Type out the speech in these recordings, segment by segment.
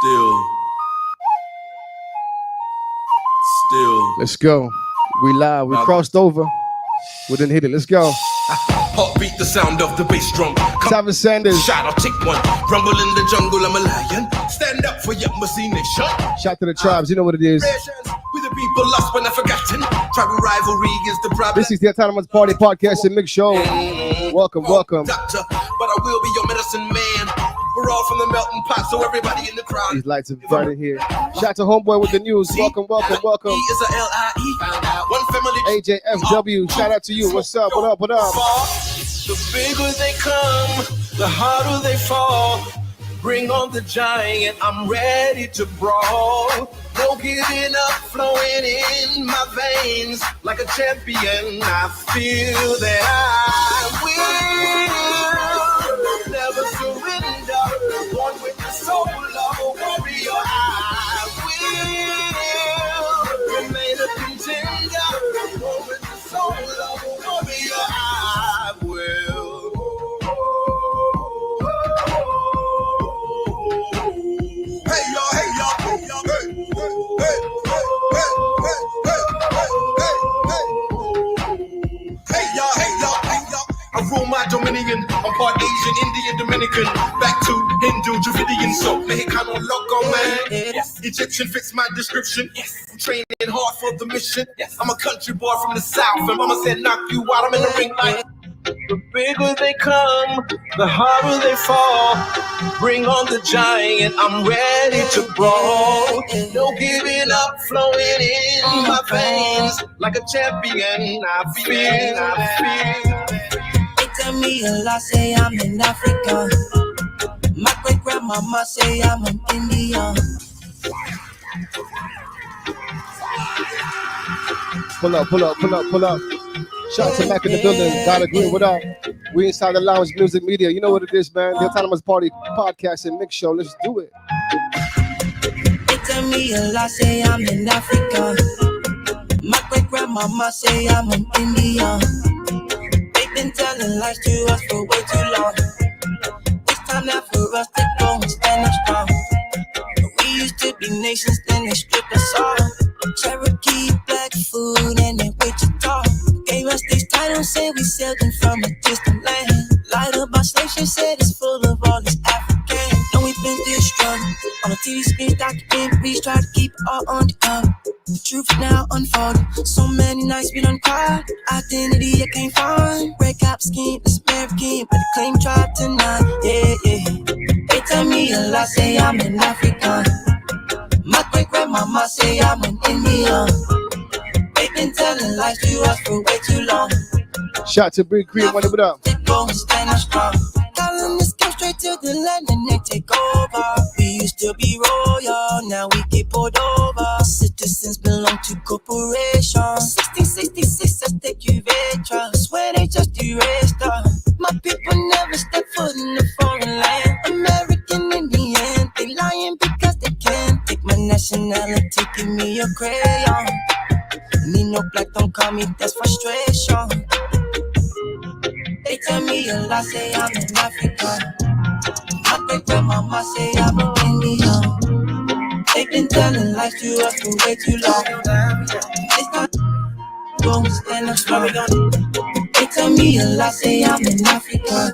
Still. Let's go. We live. We crossed over. We didn't hit it. Let's go. Heartbeat, the sound of the bass drum. Simon Sanders. Shout, I'll take one. Rumble in the jungle, I'm a lion. Stand up for your Embassy Nation. Shout to the tribes. You know what it is. We the people lost but not forgotten. Tribal rivalry is the problem. This is the Autonomous Party Podcast and Mix Show. Welcome. Doctor, but I will be your medicine man. We're all from the melting pot, so everybody in the crowd. These lights are burning here. Shout to Homeboy with the news. Welcome. He is a L-I-E. One family. AJFW. Shout out to you. What's up? What up? The bigger they come, the harder they fall. Bring on the giant, I'm ready to brawl. No giving up, flowing in my veins. Like a champion, I feel that I will never surrender. Born with the soul of a warrior, I will remain a contender. Born with the soul of a warrior, I will. I rule my dominion. I'm part Asian, Indian, Dominican. Back to Hindu, Dravidian, so Mexicano loco, man. Yes. Egyptian fits my description. Yes. I'm training hard for the mission. Yes. I'm a country boy from the south, and mama said knock you out. I'm in the ring like. The bigger they come, the harder they fall. Bring on the giant, I'm ready to brawl. No giving up, flowing in my veins. Like a champion, I feel. They tell me a lot, say I'm in Africa. My great grandmama say I'm in India. Pull up. Shout out to Mac in the building. Gotta agree. What up? We inside the Lounge Music Media. You know what it is, man. The Autonomous Party Podcast and Mix Show. Let's do it. They tell me a lot, say I'm in Africa. My great grandmama say I'm in India. They've been telling lies to us for way too long. It's time now for us to go and stand up strong. We used to be nations, then they stripped us off. Cherokee, black food, and then Wichita. Gave us these titles, say we sailed them from a distant land. Lied about slaves, she said it's full of all these Africans. And we've been destroyed. On the TV screens, documentaries, try to keep it all on the come. The truth now unfolding. So many nights we done cried. Identity I can't find. Red cop scheme, it's American, but the claim tried tonight. Yeah. They tell me a lot, say I'm in Africa. My great grandmama say I'm in India. They've been telling lies to us for way too long. Shout to Big Creek, what up? They go and stand up strong. Colonists come straight to the land and they take over. We used to be royal, now we get pulled over. Citizens belong to corporations. 1666, I take you retro. Swear they just erased us. My people never step foot in a foreign land. American in the end, they lying because they can't. Take my nationality, give me a crayon. Need no black, don't call me, that's frustration. They tell me a lot, say I'm in Africa. My great grandmama say I'm in India. They've been telling lies to us for way too long. It's not going to stand up strong. They tell me a lot, say I'm in Africa.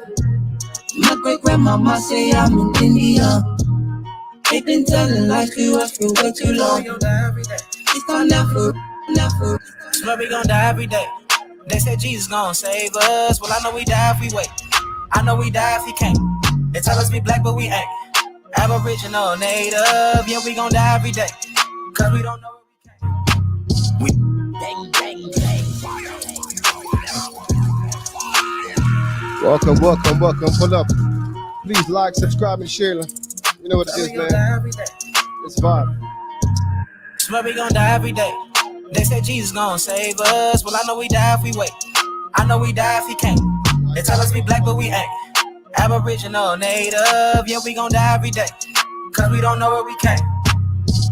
My great grandmama say I'm in India. They've been telling lies to us for way too long. It's not never. Swear we gon' die every day. They said Jesus gon' save us. Well, I know we die if we wait. I know we die if he can't. They tell us we black, but we ain't. Aboriginal, native, yeah, we gon' die every day. Cause we don't know what we can't. We bang. Welcome. Pull up. Please like, subscribe, and share. You know what it is, man. It's vibe. Swear we gon' die every day. They said Jesus gon' save us. Well, I know we die if we wait. I know we die if he can't. They tell us we black, but we ain't. Aboriginal, native, yeah, we gon' die every day. Cause we don't know where we came.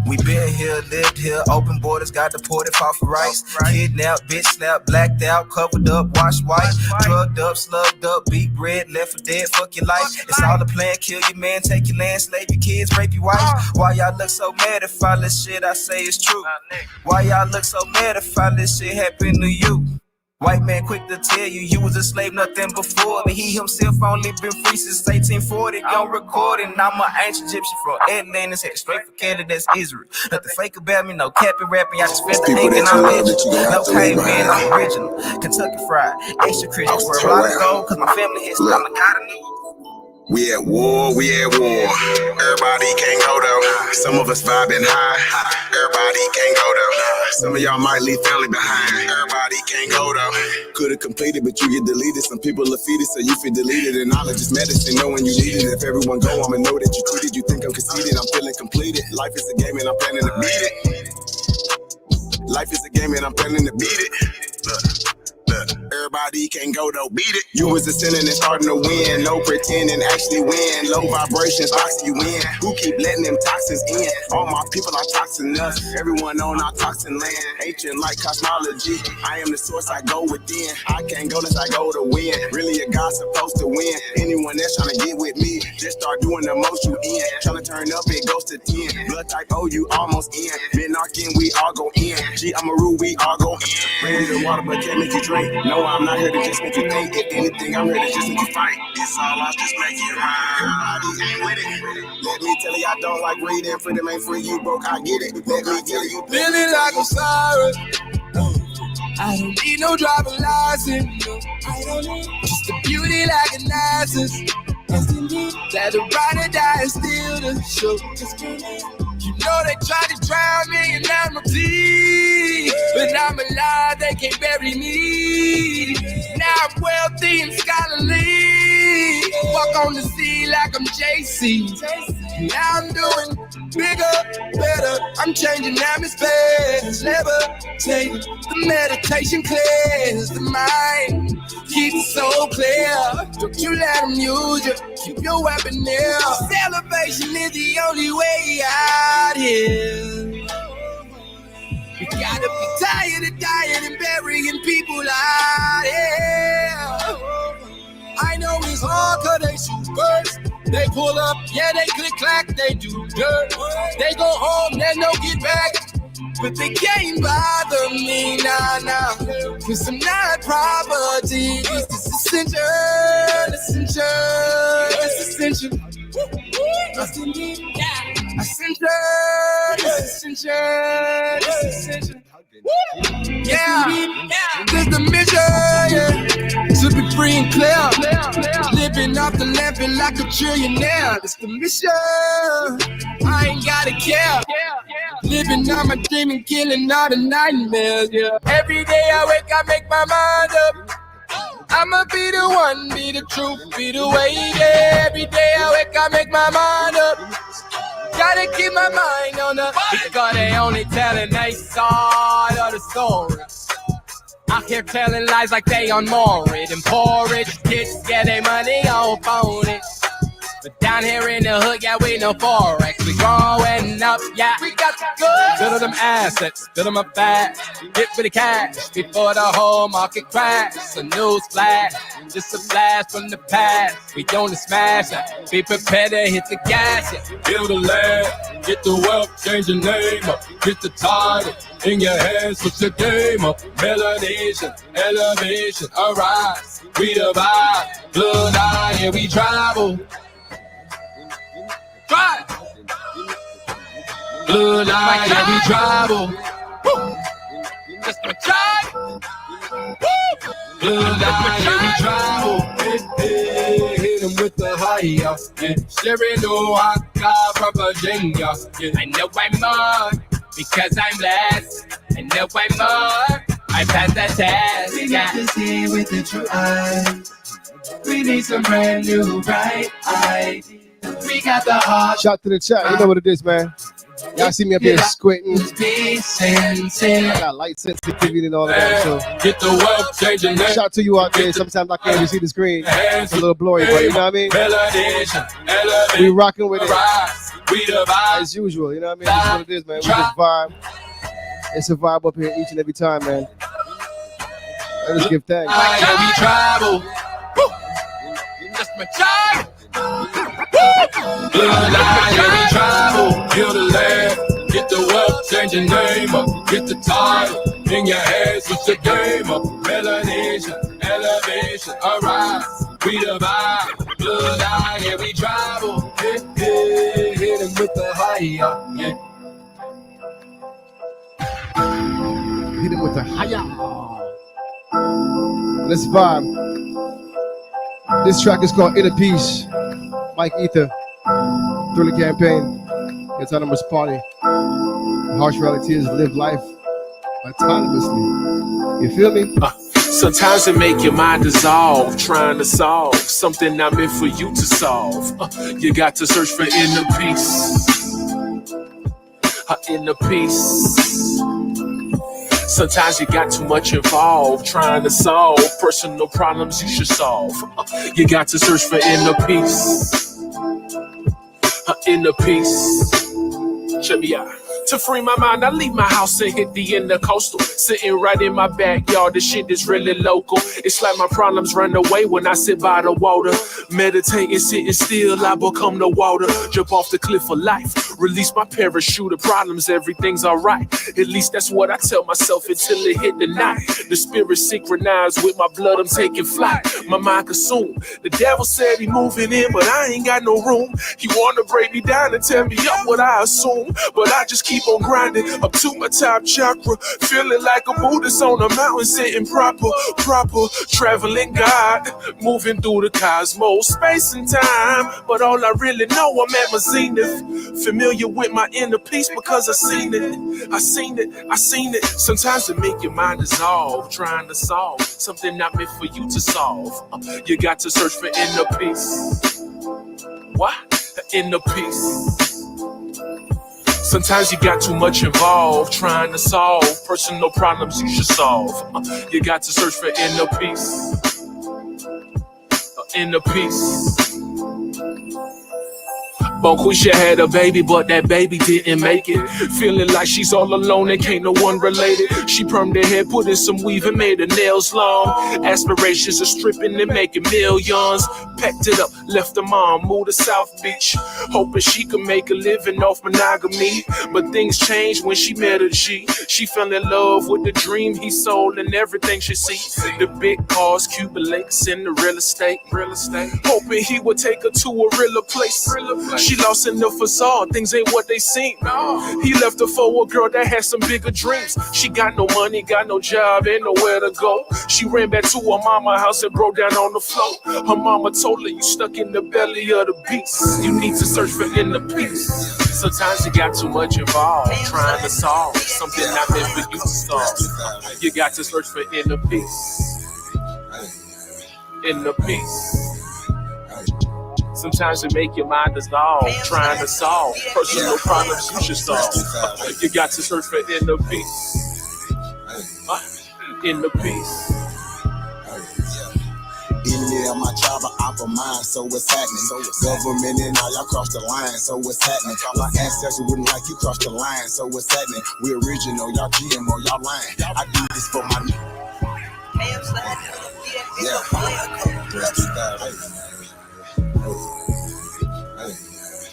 We been here, lived here, open borders, got deported, fought for rights. Kidnapped, bitch slapped, blacked out, covered up, washed white. Drugged up, slugged up, beat bread, left for dead, fuck your life. It's all a plan, kill your man, take your land, slave your kids, rape your wife. Why y'all look so mad if all this shit I say is true? Why y'all look so mad if all this shit happened to you? White man quick to tell you was a slave, nothing before me. He himself only been free since 1840. On recording, I'm an ancient Egyptian from Atlantis, headed straight for Canada, that's Israel. Nothing fake about me, no capping, rapping. I just felt the ink and I'm legend. No caveman, I'm original. Kentucky fried, extra Christian. Where a lot of gold, cause my family history, I'm the god of new. We at war, Everybody can't go though. Some of us vibing high. Everybody can't go though. Some of y'all might leave family behind. Everybody can't go though. Could've completed, but you get deleted. Some people are defeated, so you feel deleted. And knowledge is medicine, know when you need it. If everyone go, I'ma know that you cheated. You think I'm conceited, I'm feeling completed. Life is a game and I'm planning to beat it. Life is a game and I'm planning to beat it. Everybody can go though, beat it. You was ascending and starting to win. No pretending, actually win. Low vibrations, boxing you in. Who keep letting them toxins in? All my people are toxinous. Everyone on our toxin land. Ancient like cosmology. I am the source, I go within. I can't go unless I go to win. Really a God supposed to win. Anyone that's trying to get with me, just start doing the most you in. Trying to turn up, it goes to 10. Blood type O, you almost in. Minarchin, we all go in. G, I'm a rule, we all go in. Bring me the water, but can't make you drink. No, I'm not here to just make you think. If anything, I'm here to just make you fight. It's all I just make you right. Everybody ain't with it. Let me tell you, I don't like reading. Freedom ain't free, you broke, I get it. Let me tell you, Feeling like I'm sorry. I don't need no driver's license. Just a beauty like a narcissist. That the ride or die is still the show. You know they tried to drown me in MLT, but I'm alive, they can't bury me. Now I'm wealthy and scholarly. Walk on the sea like I'm JC. Now I'm doing bigger, better. I'm changing atmospheres, levitating. The meditation clears the mind, keep the soul clear. Don't you let them use you, keep your weapon near. Celebration is the only way out here. You gotta be tired of dying and burying people out here. I know it's hard cause they shoot first. They pull up, yeah, they click clack, they do dirt. They go home, then they'll get back. But they can't bother me, nah. Cause I'm not property. This is essential. Essential. Yeah, this the mission, yeah. To be free and clear. Living off the land, feel like a trillionaire. This the mission. I ain't gotta care. Living on my dream and killing all the nightmares, yeah. Every day I wake, I make my mind up. I'ma be the one, be the truth, be the way, yeah. Every day I wake, I make my mind up. Gotta keep my mind on the, because they only telling their side of the story. Out here telling lies like they on Morid and poor rich kids get their money on phony. But down here in the hood, yeah, we no forex. We growing up, yeah, we got the goods. Build them assets, build them up fast. Get for the cash before the whole market crash. A news flash, just a flash from the past. We gonna smash it, be prepared to hit the gas. Yeah. Build a land, get the wealth, change your name up. Get the title in your hands, put your game up. Melanation, elevation, arise. We divide, blood eye, and we travel. Drive. Blood line and we travel. Woo. Just a drive. Blood line and we travel. Hit him with the high, yeah. Sharing no haka from Virginia. I know I'm more because I'm less. I know I'm more. I passed the test. We got to see with the true eyes. We need some brand new bright eyes. We got the heart. Shout to the chat. You know what it is, man. Y'all see me up here squinting. I got light sensitivity and all that. So get the wealth changing. Shout to you out there. Sometimes I can't even see the screen. It's a little blurry, but you know what I mean? We rocking with it. We the vibe. As usual, you know what I mean? That's what it is, man. We just vibe. It's a vibe up here each and every time, man. Let us give thanks. Yeah, we travel. Woo. That's my child. Yeah, we travel. Build a land. Get the wealth, change your name up. Get the title in your head, switch the game up. Melanation, elevation, alright. We the vibe. Bloodline, yeah, we travel. Hit him with the high, yeah. Hit him with the higher. Let's vibe. This track is called Inner Peace. Mike Ether. Through the campaign. Autonomous Party. The harsh reality is live life autonomously. You feel me? Sometimes it make your mind dissolve, trying to solve something not meant for you to solve. You got to search for inner peace. Inner peace. Sometimes you got too much involved, trying to solve personal problems you should solve. You got to search for inner peace. Inner peace. Check me out. To free my mind, I leave my house and hit the intercoastal. Sitting right in my backyard, this shit is really local. It's like my problems run away when I sit by the water. Meditating, sitting still, I become the water. Jump off the cliff of life, release my parachute of problems, everything's alright. At least that's what I tell myself until it hit the night. The spirit synchronized with my blood, I'm taking flight. My mind consumed. The devil said he moving in, but I ain't got no room. He wanna break me down and tell me up what I assume, but I just keep on grinding up to my top chakra, feeling like a Buddhist on a mountain, sitting proper, traveling God, moving through the cosmos, space and time. But all I really know, I'm at my zenith, familiar with my inner peace because I seen it. Sometimes it make your mind dissolve, trying to solve something not meant for you to solve. You got to search for inner peace. What? Inner peace. Sometimes you got too much involved, trying to solve personal problems you should solve. You got to search for inner peace. Inner peace. Bonquisha had a baby, but that baby didn't make it. Feeling like she's all alone and can't no one related. She permed her hair, put in some weave and made her nails long. Aspirations of stripping and making millions. Packed it up, left her mom, moved to South Beach, hoping she could make a living off monogamy. But things changed when she met a G. She fell in love with the dream he sold and everything she see. The big cars, Cuban links, and the real estate. Hoping he would take her to a realer place. She lost in the facade, things ain't what they seem. He left her for a girl that had some bigger dreams. She got no money, got no job, ain't nowhere to go. She ran back to her mama's house and broke down on the floor. Her mama told her, you stuck in the belly of the beast. You need to search for inner peace. Sometimes you got too much involved, trying to solve something not meant for you to solve. You got to search for inner peace. Inner peace. Sometimes it make your mind dissolve, trying to solve personal problems you should solve. You got to search for inner peace. Inner peace. In there, my tribe of opera mind, so what's happening? Government and all y'all cross the line, so what's happening? My ancestors wouldn't like you cross the line, so what's happening? We original, y'all GMO, y'all lying. I do this for my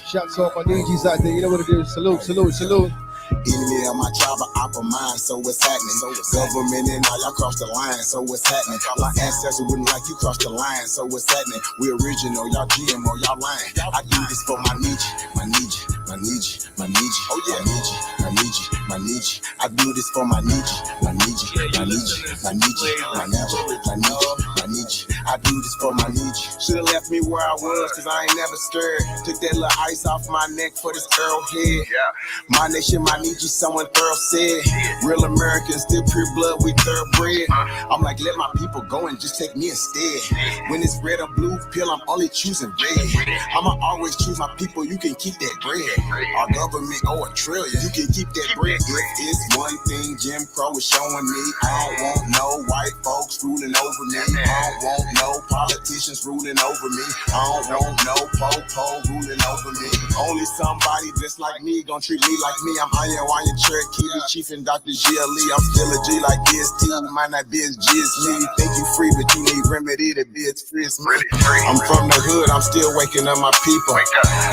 Shouts to all my DJs out there. You know what it is. Salute. In there, my tribe of opera mind, so what's happening? Government and all y'all cross the line, so what's happening? My ancestors wouldn't like you cross the line, so what's happening? We original, y'all GMO, y'all lying. I do this for my Nietzsche. Oh yeah, I do this for my Nietzsche. I do this for my Nietzsche. Should've left me where I was, cause I ain't never scared. Took that little ice off my neck for this Earl head. My nation, my Nietzsche, someone thorough said. Real Americans, still pure blood, we thoroughbred. I'm like, let my people go and just take me instead. When it's red or blue pill, I'm only choosing red. I'ma always choose my people, you can keep that bread. Our government owe $1 trillion, you can keep that bread. It's one thing Jim Crow is showing me. I don't want no white folks ruling over me. I don't want no politicians ruling over me. I don't want no po-po ruling over me. Only somebody just like me gon' treat me like me. I'm Iron Cherokee, the Chief and Dr. G.L.E. I'm still a G like EST. You might not be as G as me. You think you free, but you need remedy to be as free as me. I'm from the hood, I'm still waking up my people.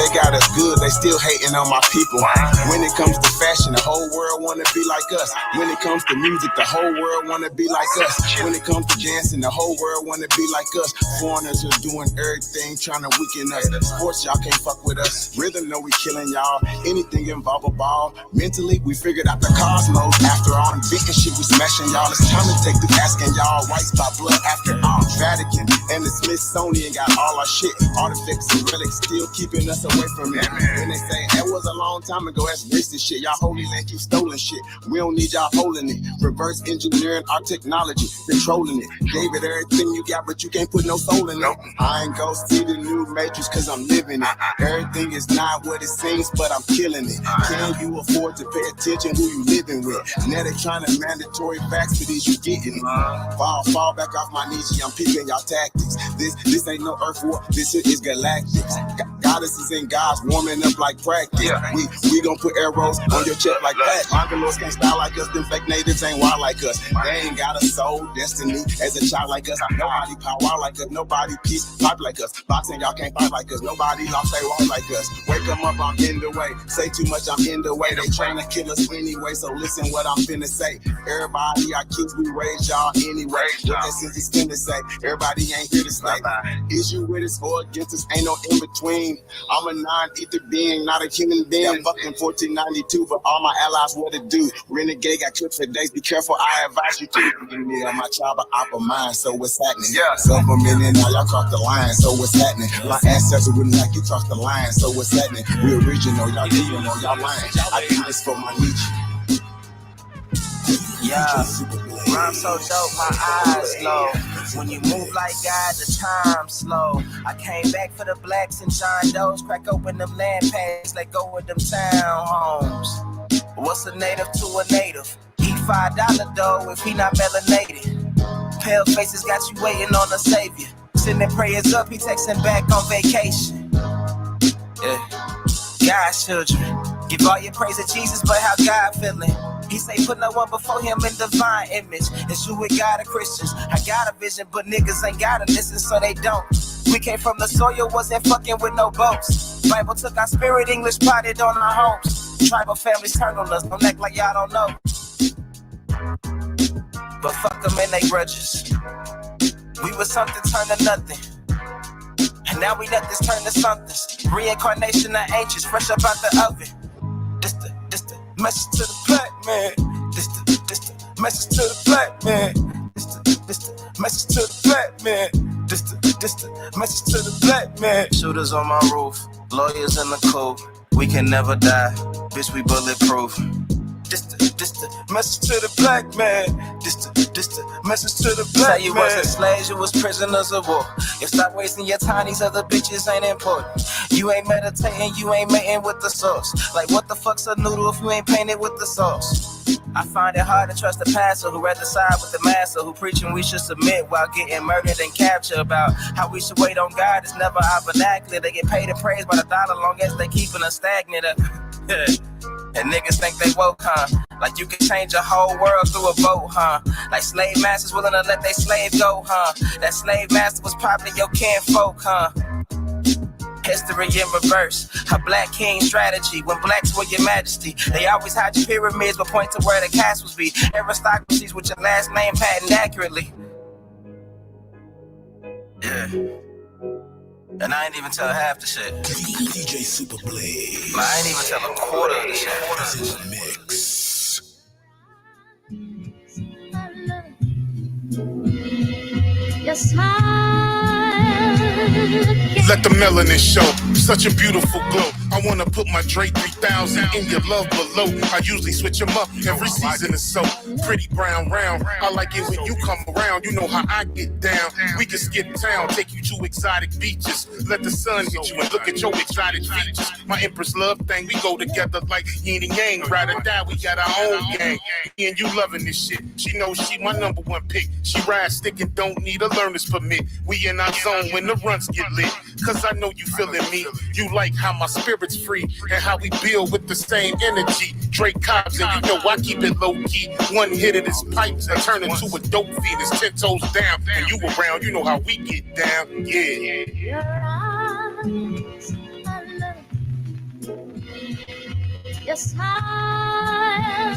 They got us good, they still hating on my people. When it comes to fashion, the whole world wanna be like us. When it comes to music, the whole world wanna be like us. When it comes to dancing, the whole world wanna be like us. Foreigners are doing everything, trying to weaken us. Sports, y'all can't fuck with us. Rhythm, know we killing y'all. Anything involve a ball. Mentally, we figured out the cosmos. After all, big and shit, we smashing y'all. It's time to take the asking y'all. White spot blood after all. Vatican and the Smithsonian got all our shit. Artifacts and relics still keeping us away from it. And they say that was a long time ago. That's racist shit. Y'all holy land keep stolen shit. We don't need y'all holding it. Reverse engineering our technology, controlling it. Gave it everything you got, but you can't put no soul in it. I ain't go see the new Matrix cause I'm living it. Everything is not what it seems, but I'm killing it. Can you afford to pay attention who you living with? Now they trying to mandatory facts for these, you getting it. Fall back off my knees, I'm peeping y'all tactics. This ain't no earth war, this shit is galactic. Goddesses and gods warming up like practice. We gon' put arrows on your chest like that. Mongols can't style like us, them fake natives ain't wild like us. They ain't got a soul, destiny as a child like us. Nobody power like us, nobody peace pipe like us. Boxing, y'all can't fight like us, nobody lost they wall like us. Wake them up, I'm in the way. Say too much, I'm in the way. They trying to kill us anyway, so listen what I'm finna say. Everybody, our kids, we raise y'all anyway. What that sense is finna say, everybody ain't here to stay. Is you with us or against us, ain't no in between. I'm a non-ether being, not a human being. I'm fucking 1492, but all my allies what it do. Renegade got clips for days, be careful, I advise you to. Yeah, my child, but opera mind, so what's happening? Silver minute, now y'all cross the line, so what's happening? My ancestors wouldn't like you cross the line, so what's happening? We original, y'all leaving on y'all lying. I do this for my niche. Yeah, rhyme so dope, my eyes low. When you move like God, the time slow. I came back for the blacks and John Doe's. Crack open them land pads, let go with them townhomes. What's a native to a native? Eat $5 dough if he not melanated. Pale faces got you waiting on a savior. Sending prayers up, he texting back on vacation. God's children, give all your praise to Jesus, but how God feeling? He say put no one before him in divine image. It's you with God and Christians. I got a vision, but niggas ain't gotta listen, so they don't. We came from the soil, wasn't fucking with no boats. Bible took our spirit, English potted on our homes. Tribal families turned on us, don't act like y'all don't know. But fuck them and they grudges. We was something turned to nothing. And now we let this turn to something. Reincarnation of ancients, fresh up out the oven. This the message to the black man. This the message to the black man. This the message to the black man. This the message to the black man. Shooters on my roof, lawyers in the coop. We can never die, bitch, we bulletproof. This the message to the black man. This the message to the black man. Say you wasn't slaves, you was prisoners of war. You stop wasting your time, these other bitches ain't important. You ain't meditating, you ain't mating with the sauce. Like what the fuck's a noodle if you ain't painted with the sauce? I find it hard to trust the pastor who rather side with the master, who preaching we should submit while getting murdered and captured. About how we should wait on God, it's never our vernacular. They get paid and praised by the dollar long as they keeping us stagnant. And niggas think they woke, huh? Like you can change a whole world through a vote, huh? Like slave masters willing to let their slave go, huh? That slave master was probably your kinfolk, huh? History in reverse, a black king strategy. When blacks were your majesty, they always hide your pyramids but point to where the castles be. Aristocracies with your last name patent accurately. Yeah. And I ain't even tell half the shit. DJ Superblade. I ain't even tell a quarter of the shit. This is a mix. Your smile. Let the melanin show, such a beautiful glow. I wanna put my Dre 3000 in your love below. I usually switch them up every season or so. Pretty brown round, I like it when you come around. You know how I get down. We can skip town, take you to exotic beaches. Let the sun hit you and look at your exotic features. My Empress love thing, we go together like yin and yang. Ride or die, we got our own gang. Me and you loving this shit. She knows she my number one pick. She rides stick and don't need a learner's permit. We in our zone when the runs get lit. Cause I know you feeling me. You like how my spirit spirits free, and how we build with the same energy. Drake Cobbs, and you know I keep it low key. One hit of this pipes and turn into a dope feed. It's 10 toes down, and you around, you know how we get down. Yeah. Your eyes are love. Your smile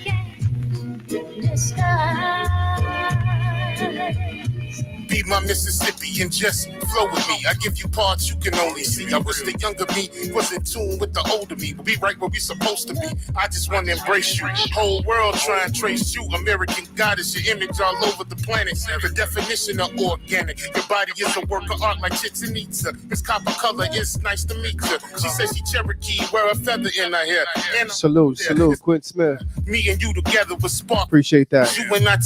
can't disguise. Be my Mississippi and just flow with me. I give you parts you can only see. I wish the younger me was in tune with the older me. We'll be right where we supposed to be. I just want to embrace you. Whole world try and trace you. American goddess, your image all over the planet. The definition of organic. Your body is a work of art like Chichen Itza. It's copper color, it's nice to meet you. She says she Cherokee, wear a feather in her hair. And Salute, Quint Smith. me and you together with spark. Appreciate that. You and I,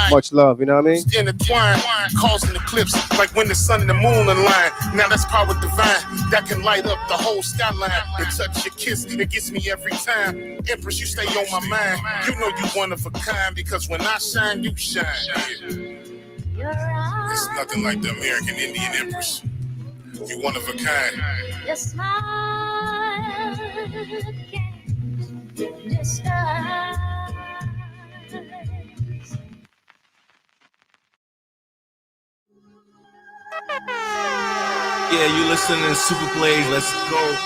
much love, you know what I mean? Intertwined, causing eclipse like when the sun and the moon align. Now that's power divine that can light up the whole skyline. The touch your kiss, it gets me every time. Empress, you stay on my mind. You know you one of a kind because when I shine, you shine. Yeah. It's nothing like the American Indian Empress. You one of a kind. Your smile can't disguise. Yeah, you listening to Super Blaze. Let's go.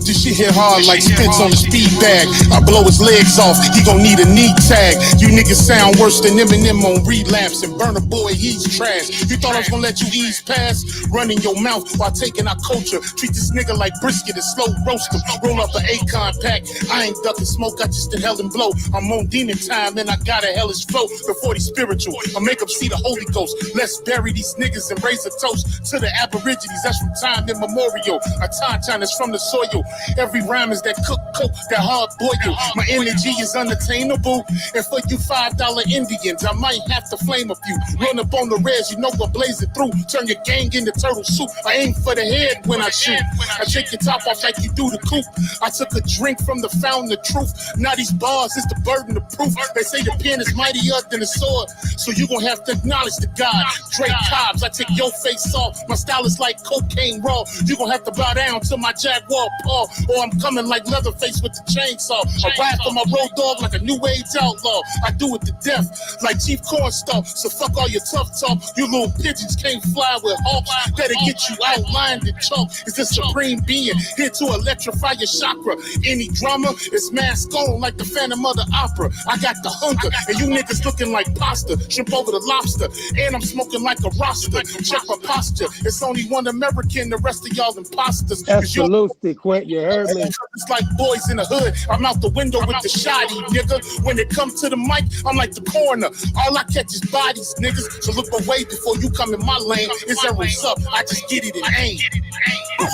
This shit hit hard like Spence on the speed bag. I blow his legs off, he gon' need a knee tag. You niggas sound worse than Eminem on Relapse. And Burna Boy, he's trash. You thought I was gonna let you ease past? Running your mouth while taking our culture. Treat this nigga like brisket and slow roast him. Roll up an Akon pack. I ain't ducking smoke, I just inhale and blow. I'm on demon time and I got a hellish flow. Before the spiritual, I make them see the Holy Ghost. Let's bury these niggas and raise a toast to the Aborigines. That's from time immemorial. A tauntaun is from the soil. Every rhyme is that cook coke, that hard boil. My energy is unattainable. And for you $5 Indians, I might have to flame a few. Run up on the reds, you know what blaze it through. Turn your gang into turtle soup. I aim for the head when I shoot. I take your top off like you do the coop. I took a drink from the fountain of truth. Now these bars is the burden of proof. They say the pen is mightier than the sword. So you gon' have to acknowledge the God. Drake Cobbs, I take your face off. My style is like cocaine raw. You gon' have to bow down to my Jaguar paw. Or I'm coming like Leatherface with the chainsaw. I ride for my road dog like a new age outlaw. I do it to death like Chief Cornstalk. So fuck all your tough talk. You little pigeons can't fly with hawks. Better get you outlined and chalk. It's the supreme being here to electrify your chakra. Any drama is mask on like the Phantom of the Opera. I got the hunger and you niggas looking like pasta. Shrimp over the lobster and I'm smoking like a roster. Check my posture. It's only one American. The rest of y'all imposters. That's the Lucy, Quint. You heard me. It's like boys in the hood. I'm out the window with the shoddy, nigga. When it comes to the mic, I'm like the coroner. All I catch is bodies, niggas. So look away before you come in my lane. It's arrows up. I just get it and aim.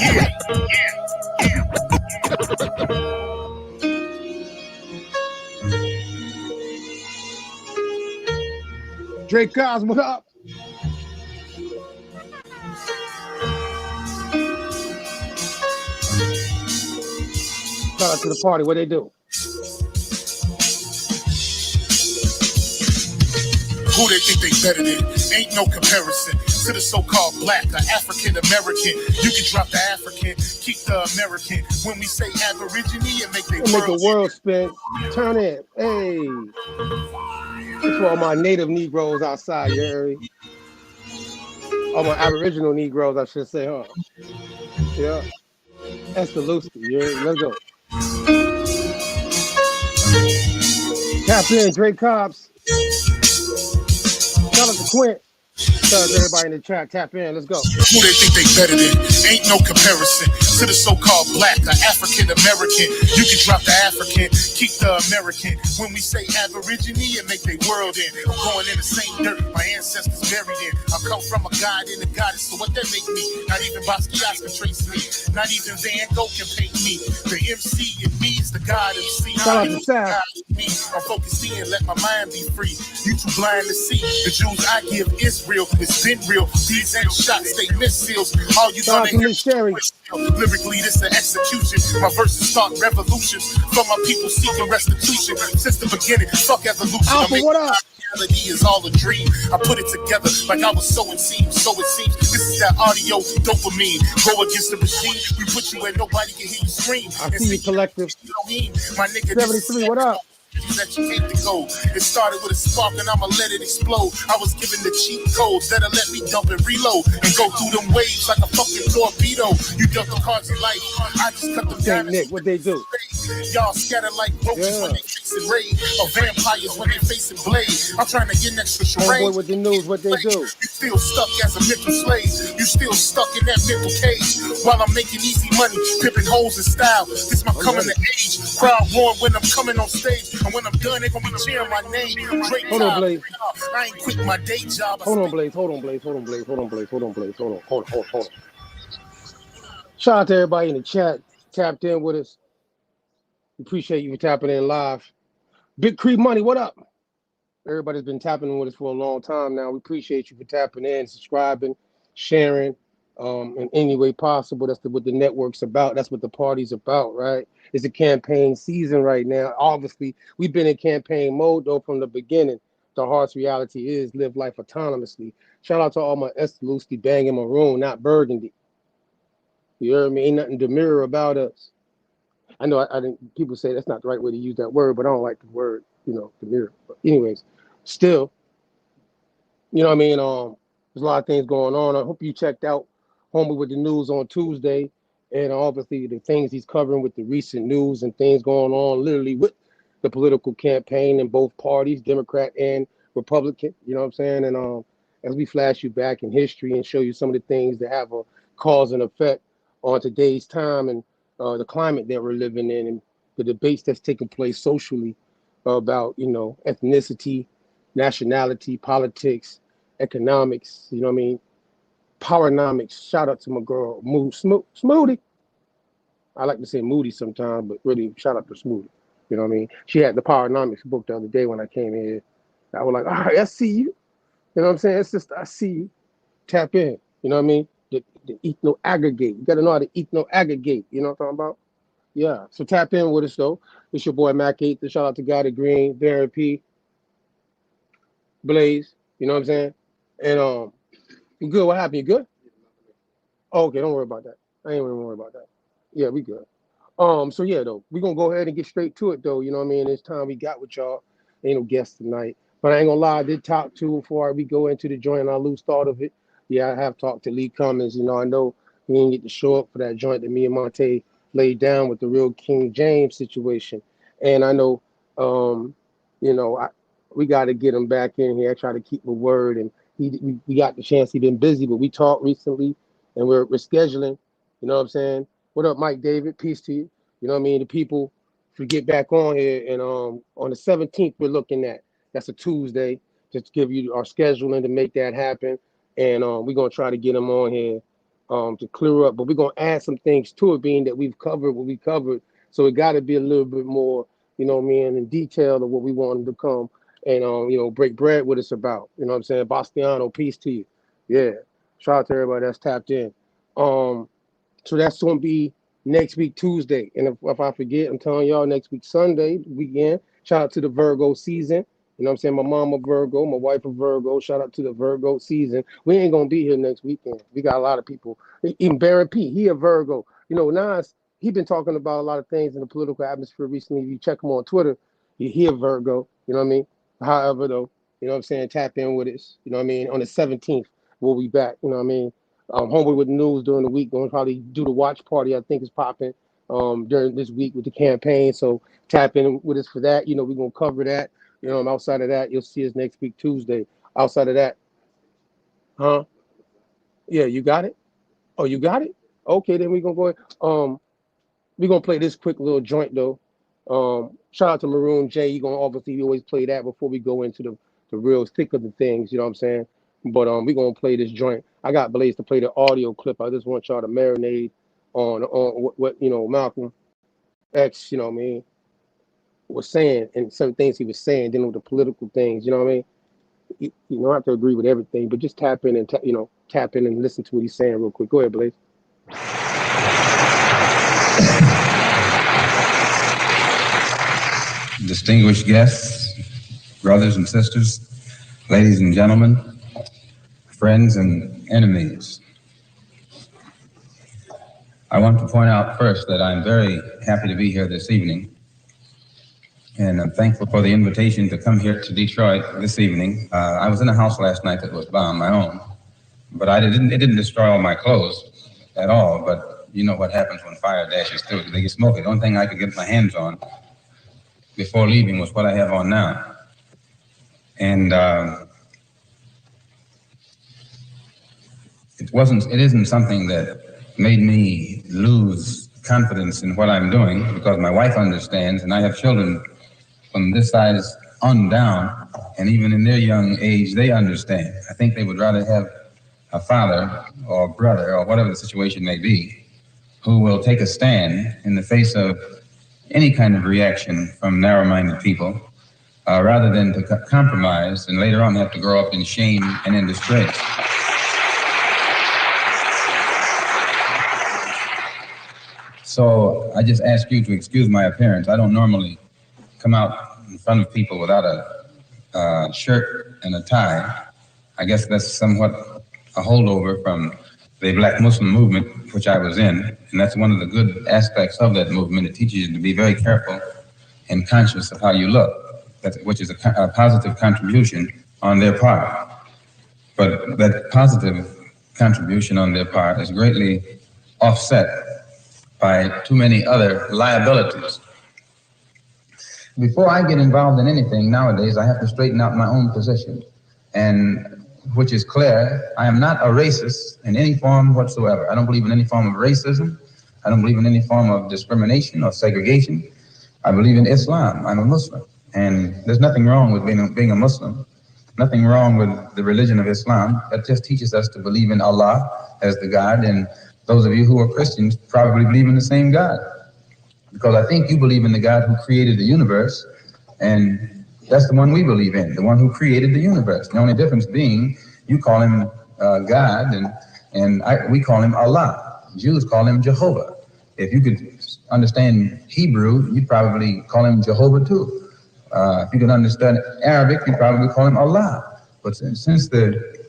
Yeah. Drake Cobbs, what up? Shout out to the party. What they do? Who they think they better than? Ain't no comparison to the so-called black or African American. You can drop the African, keep the American. When we say Aborigine, it make the world spin. Turn it. Hey. It's for all my native Negroes outside, you heard me? All my Aboriginal Negroes, I should say, huh? Yeah. That's the Lucy. Yeah, let's go. Tap in, Drake Cobbs. Shout out to Quint. Shout out to everybody in the chat. Tap in. Let's go. Who they think they better than? Ain't no comparison to the so-called black, the African American. You can drop the African, keep the American. When we say Aborigine, it make they world in. I'm going in the same dirt my ancestors buried in. I come from a god and a goddess, so what that make me? Not even Basquiat can trace me. Not even Van Gogh can paint me. The MC in me is the God MC. Shout out to Sal. I'm focused in, let my mind be free. You too blind to see. The Jews I give Israel, it's been real. These ain't shots, they missiles. All you Shout out gonna to hear Miss Sherry. lyrically, this the execution. My verses start revolutions for my people seeking restitution. Since the beginning, fuck evolution. Alpha, what up? Reality is all a dream. I put it together like I was sowing seeds. So it seems this is that audio dopamine. Go against the machine. We put you where nobody can hear you scream. I see you, collective. My nigga, 73, what up? that you hate to go. It started with a spark and I'ma let it explode. I was given the cheat codes that'll let me dump and reload and go through them waves like a fucking torpedo. You dealt the cards of life. I just cut them down. Nick, what they do? Y'all scatter like roaches when they facing raid, or vampires when they facing blade. I'm trying to get next to charade. Homeboy with the news, what they do? You still stuck as a mental slave. You still stuck in that mental cage. While I'm making easy money, pipping holes in style. This my coming to age. Crowd roar when I'm coming on stage. And when I'm done, they gonna be cheering my name. Drake Hold on, Blaze. I ain't quit my day job. Hold on, Blaze. Shout out to everybody in the chat. Tapped in with us. Appreciate you for tapping in live. Big Creek Money, what up? Everybody's been tapping in with us for a long time now. We appreciate you for tapping in, subscribing, sharing, in any way possible. That's what the network's about. That's what the party's about, right? It's a campaign season right now. Obviously, we've been in campaign mode, though, from the beginning. The harsh reality is live life autonomously. Shout out to all my Estelusti banging maroon, not burgundy. You heard me? Ain't nothing demure about us. I know I didn't. People say that's not the right way to use that word, but I don't like the word, demure. But anyways, still, you know what I mean? There's a lot of things going on. I hope you checked out Homie with the News on Tuesday, and obviously the things he's covering with the recent news and things going on, literally with the political campaign in both parties, Democrat and Republican. You know what I'm saying? And as we flash you back in history and show you some of the things that have a cause and effect on today's time and the climate that we're living in, and the debates that's taking place socially about, ethnicity, nationality, politics, economics, you know what I mean? Powernomics. Shout out to my girl, Smoothie. I like to say Moody sometimes, but really shout out to Smoothie. You know what I mean? She had the Powernomics book the other day when I came here. I was like, all right, I see you. You know what I'm saying? It's just, I see you. Tap in. You know what I mean? The ethno aggregate. You got to know how to ethno aggregate. You know what I'm talking about? Yeah. So tap in with us, though. It's your boy, Mac 8. Shout out to Guy the Green, Darren P, Blaze. You know what I'm saying? And you good? What happened? You good? Oh, okay, don't worry about that. I ain't even worry about that. Yeah, we good. So yeah, though, we're gonna go ahead and get straight to it, though. You know what I mean? It's time we got with y'all. Ain't no guests tonight. But I ain't gonna lie, I did talk to before we go into the joint and I lose thought of it. Yeah, I have talked to Lee Cummins. You know, I know he didn't get to show up for that joint that me and Monte laid down with the real King James situation. And I know we got to get him back in here. I try to keep my word, and we got the chance. He's been busy, but we talked recently, and we're scheduling. You know what I'm saying? What up, Mike David? Peace to you. You know what I mean? The people should get back on here, and on the 17th we're looking at. That's a Tuesday. Just to give you our scheduling to make that happen, and we're gonna try to get them on here to clear up. But we're gonna add some things to it, being that we've covered what we covered. So it got to be a little bit more, you know what I mean, in detail of what we want them to come and break bread with us about. You know what I'm saying? Bastiano, peace to you. Yeah. Shout out to everybody that's tapped in. So that's gonna be next week Tuesday. And if I forget, I'm telling y'all next week Sunday, weekend. Shout out to the Virgo season. You know what I'm saying? My mom a Virgo, my wife a Virgo. Shout out to the Virgo season. We ain't gonna be here next weekend. We got a lot of people. Even Baron P, he a Virgo. You know, Nas, he been talking about a lot of things in the political atmosphere recently. If you check him on Twitter, he a Virgo. You know what I mean? However, though, you know what I'm saying? Tap in with us. You know what I mean? On the 17th, we'll be back. You know what I mean? Homeboy with the news during the week. Going to probably do the watch party. I think is popping during this week with the campaign. So tap in with us for that. You know, we're gonna cover that. You know, and outside of that, you'll see us next week Tuesday. Outside of that, Huh? Yeah, you got it? Oh, you got it? Okay, then we're gonna go ahead. We're gonna play this quick little joint though. Shout out to Maroon J. You gonna obviously always play that before we go into the real thick of the things, you know what I'm saying? But we're gonna play this joint. I got Blaze to play the audio clip. I just want y'all to marinate on what you know Malcolm X, you know what I mean, was saying and some things he was saying dealing with the political things, you know what I mean? You don't have to agree with everything, but just tap in and tap in and listen to what he's saying real quick. Go ahead, Blaze. Distinguished guests, brothers and sisters, ladies and gentlemen, friends and enemies. I want to point out first that I'm very happy to be here this evening, and I'm thankful for the invitation to come here to Detroit this evening. I was in a house last night that was bombed, my own, but it didn't destroy all my clothes at all, but you know what happens when fire dashes through it. They get smoky. The only thing I could get my hands on before leaving was what I have on now. And it isn't something that made me lose confidence in what I'm doing, because my wife understands, and I have children from this size on down, and even in their young age, they understand. I think they would rather have a father or brother or whatever the situation may be, who will take a stand in the face of any kind of reaction from narrow-minded people, rather than to compromise and later on have to grow up in shame and in disgrace. So I just ask you to excuse my appearance. I don't normally come out in front of people without a shirt and a tie. I guess that's somewhat a holdover from the Black Muslim movement, which I was in, and that's one of the good aspects of that movement. It teaches you to be very careful and conscious of how you look, which is a positive contribution on their part. But that positive contribution on their part is greatly offset by too many other liabilities. Before I get involved in anything nowadays, I have to straighten out my own position, and which is clear. I am not a racist in any form whatsoever. I don't believe in any form of racism. I don't believe in any form of discrimination or segregation. I believe in Islam. I'm a Muslim, and there's nothing wrong with being a Muslim. Nothing wrong with the religion of Islam. That just teaches us to believe in Allah as the God, and those of you who are Christians probably believe in the same God, because I think you believe in the God who created the universe, and that's the one we believe in, the one who created the universe. The only difference being you call him God, and we call him Allah. Jews call him Jehovah. If you could understand Hebrew, you'd probably call him Jehovah too. If you could understand Arabic, you'd probably call him Allah. But since the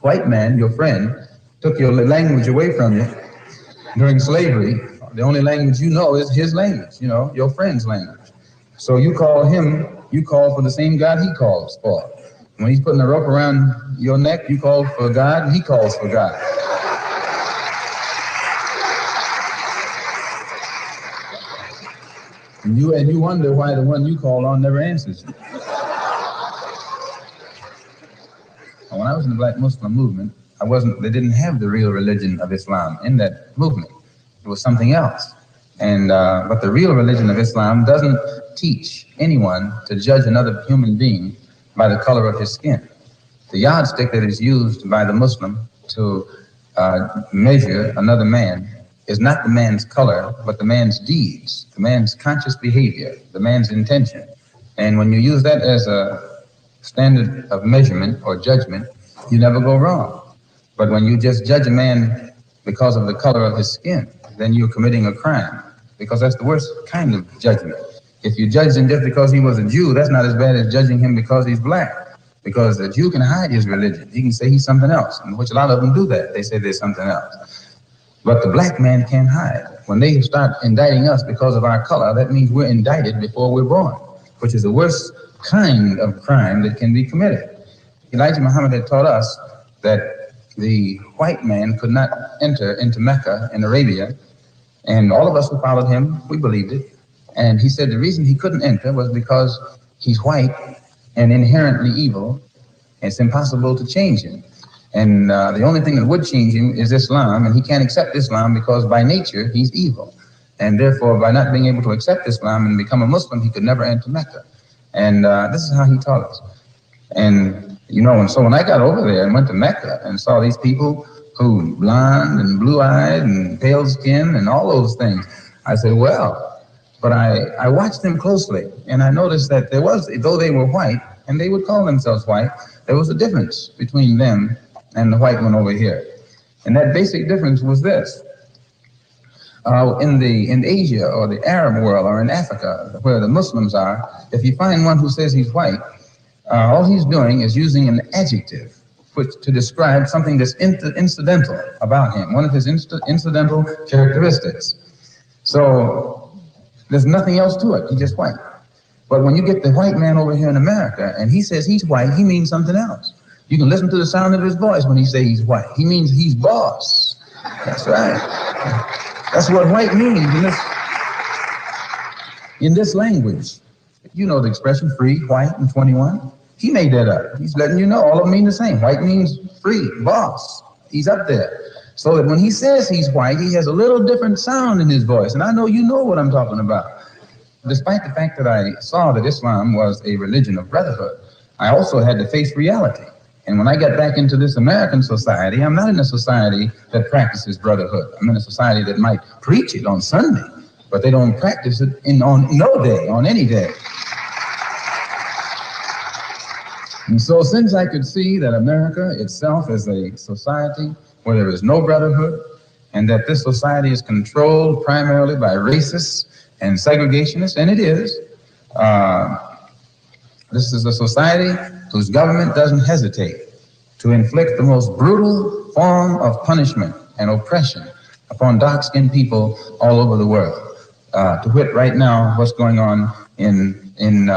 white man, your friend, took your language away from you during slavery, the only language you know is his language, your friend's language. So you call for the same God he calls for. When he's putting a rope around your neck, you call for God, and he calls for God. And you wonder why the one you call on never answers you. When I was in the Black Muslim movement, they didn't have the real religion of Islam in that movement. It was something else. And but the real religion of Islam doesn't teach anyone to judge another human being by the color of his skin. The yardstick that is used by the Muslim to measure another man is not the man's color, but the man's deeds, the man's conscious behavior, the man's intention. And when you use that as a standard of measurement or judgment, you never go wrong. But when you just judge a man because of the color of his skin, then you're committing a crime, because that's the worst kind of judgment. If you judge him just because he was a Jew, that's not as bad as judging him because he's black, because the Jew can hide his religion. He can say he's something else, and which a lot of them do that. They say they're something else. But the black man can't hide. When they start indicting us because of our color, that means we're indicted before we're born, which is the worst kind of crime that can be committed. Elijah Muhammad had taught us that the white man could not enter into Mecca in Arabia, and all of us who followed him, we believed it. And he said the reason he couldn't enter was because he's white and inherently evil, and it's impossible to change him. And the only thing that would change him is Islam, and he can't accept Islam because by nature he's evil. And therefore, by not being able to accept Islam and become a Muslim, he could never enter Mecca. And this is how he taught us. And, you know, and so when I got over there and went to Mecca and saw these people who blonde and blue-eyed and pale skin and all those things, I said, well, but I watched them closely, and I noticed that there was, though they were white, and they would call themselves white, there was a difference between them and the white one over here. And that basic difference was this. In Asia or the Arab world or in Africa, where the Muslims are, if you find one who says he's white, all he's doing is using an adjective to describe something that's incidental about him, one of his incidental characteristics. So there's nothing else to it. He's just white. But when you get the white man over here in America and he says he's white, he means something else. You can listen to the sound of his voice when he says he's white. He means he's boss. That's right. That's what white means in this language. You know the expression free, white, and 21. He made that up. He's letting you know all of them mean the same. White means free, boss. He's up there. So that when he says he's white, he has a little different sound in his voice. And I know you know what I'm talking about. Despite the fact that I saw that Islam was a religion of brotherhood, I also had to face reality. And when I got back into this American society, I'm not in a society that practices brotherhood. I'm in a society that might preach it on Sunday, but they don't practice it on no day, on any day. And so since I could see that America itself is a society where there is no brotherhood, and that this society is controlled primarily by racists and segregationists, and it is, this is a society whose government doesn't hesitate to inflict the most brutal form of punishment and oppression upon dark-skinned people all over the world. To wit, right now, what's going on in and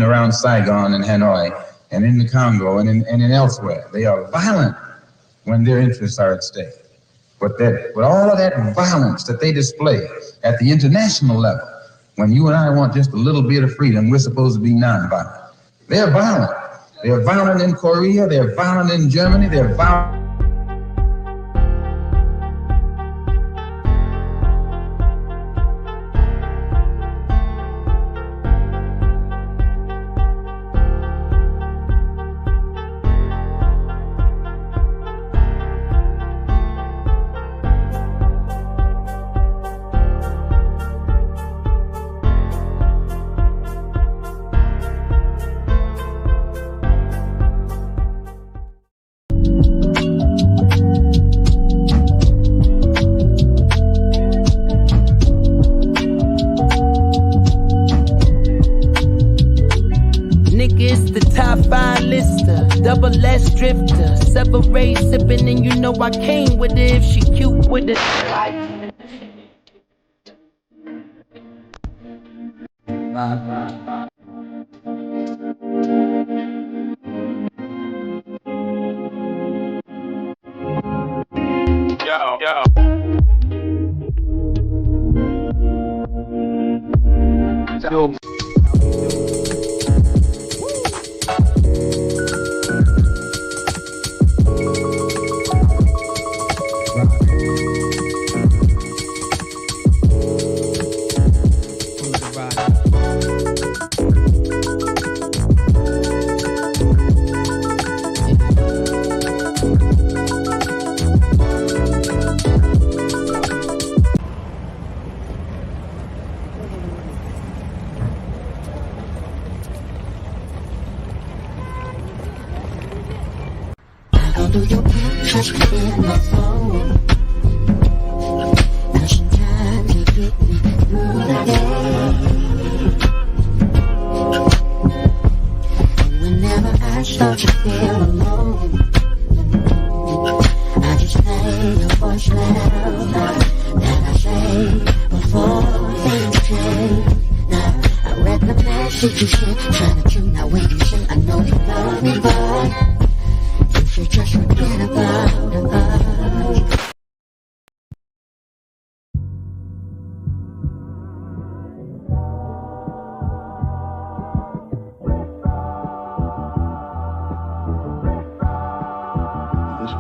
around Saigon and Hanoi, and in the Congo and in elsewhere. They are violent when their interests are at stake. But with all of that violence that they display at the international level, when you and I want just a little bit of freedom, we're supposed to be nonviolent. They're violent. They're violent in Korea. They're violent in Germany. They're violent. Double S drifter, separate sipping, and you know I came with it if she cute with it. Yo.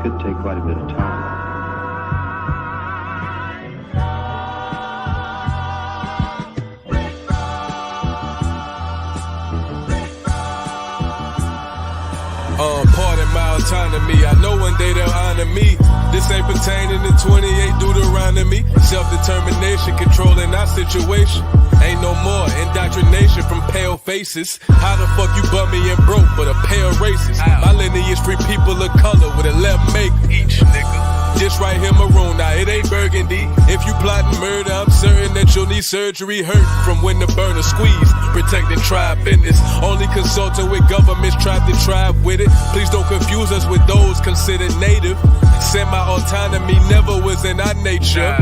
could take quite a bit of time. Pardon my autonomy. I know one day they'll honor me. This ain't pertaining to 28 Deuteronomy. Self-determination, controlling our situation. Ain't no more indoctrination from pale faces. How the fuck you bummy and broke but a pair of races? My lineage free people of color with a left make each nigga. This right here maroon, now it ain't burgundy. If you plotting murder, I'm certain that you'll need surgery. Hurt from when the burner squeeze. Protecting tribe business. Only consulting with governments, tribe to tribe with it. Please don't confuse us with those considered native. Semi-autonomy never was in our nature.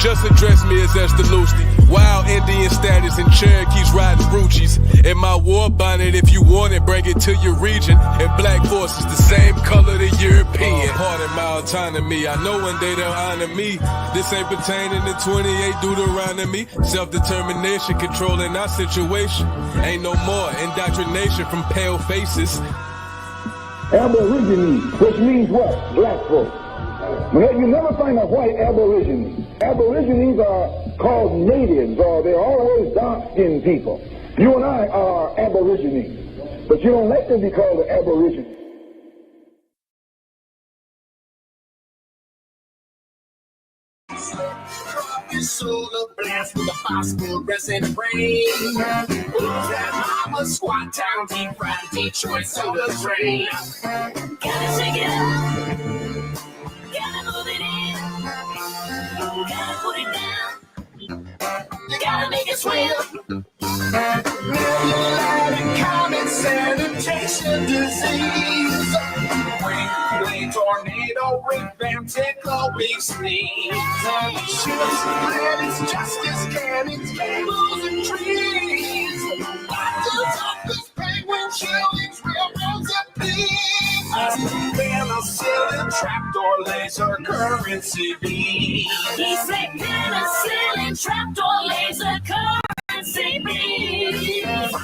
Just address me as Esther Lusty. Wild Indian status and Cherokees riding Ruchis. In my war bonnet, if you want it, bring it to your region. And black forces the same color the European. Pardon my autonomy. I know one day they'll honor me. This ain't pertaining to 28 Deuteronomy. Self-determination, controlling our situation. Ain't no more indoctrination from pale faces. Aborigines, which means what? Black folk. You never find a white aborigine. Aborigines are called natives, or they're always dark-skinned people. You and I are aborigines, but you don't like to be called an aborigine. Solar blast with a phosphorus and rain. That mama squat down deep fried Detroit soda train. Gotta shake it up. Gotta move it in. Gotta put it down. You gotta make it swim. Common sanitation disease. Rain, tornado, rain, bam, tickle, big sneeze. Ships, planets, justice, cannons, bamboos, and trees. Doctors, office, penguin, shillings, railroads, and bees. Penicillin, trapdoor, laser, currency bees. He said penicillin, trapdoor, laser, currency bees.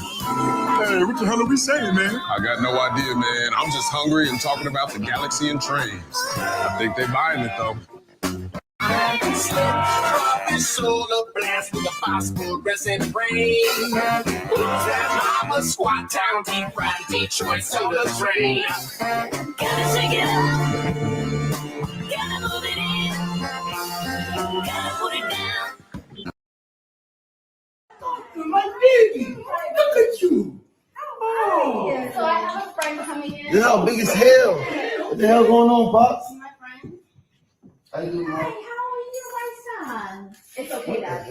Hey, what the hell are we saying, man? I got no idea, man. I'm just hungry and talking about the galaxy and trains. I think they're buying it, though. Solar blast with a phosphorus and rain. That mama squat down deep fried Detroit soda train. Gotta shake it up. Gotta move it in. Gotta put it down. My baby, look at you. Oh. So I have a friend coming in. Yeah, big as hell. What the hell going on, Pops? My friend. How you doing, Mom? How are you, my son? It's okay, Dad.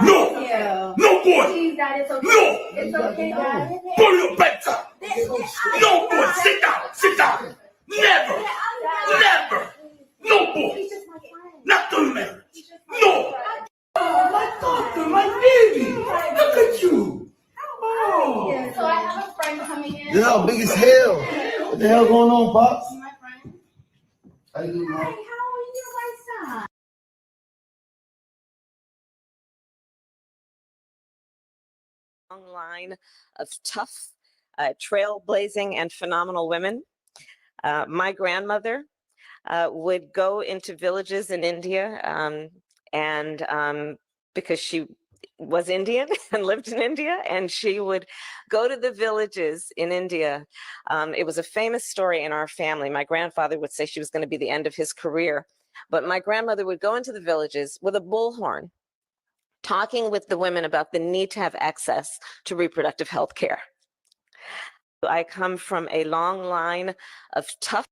No! No, boy! Please, Dad, it's okay. No! It's okay, Dad. Pull your back up! No, boy! Sit down! Sit down! Never! Never! No, boy! Not the marriage! No! Oh, my daughter, my baby! Look at you! Oh. So I have a friend coming in. Yeah, big as hell. What the hell going on, Pops? My friend. How you doing, Mom? How are you, my son? Long line of tough, trailblazing, and phenomenal women. My grandmother would go into villages in India, and because she was Indian and lived in India, and she would go to the villages in India. It was a famous story in our family. My grandfather would say she was going to be the end of his career, but my grandmother would go into the villages with a bullhorn, talking with the women about the need to have access to reproductive health care. I come from a long line of tough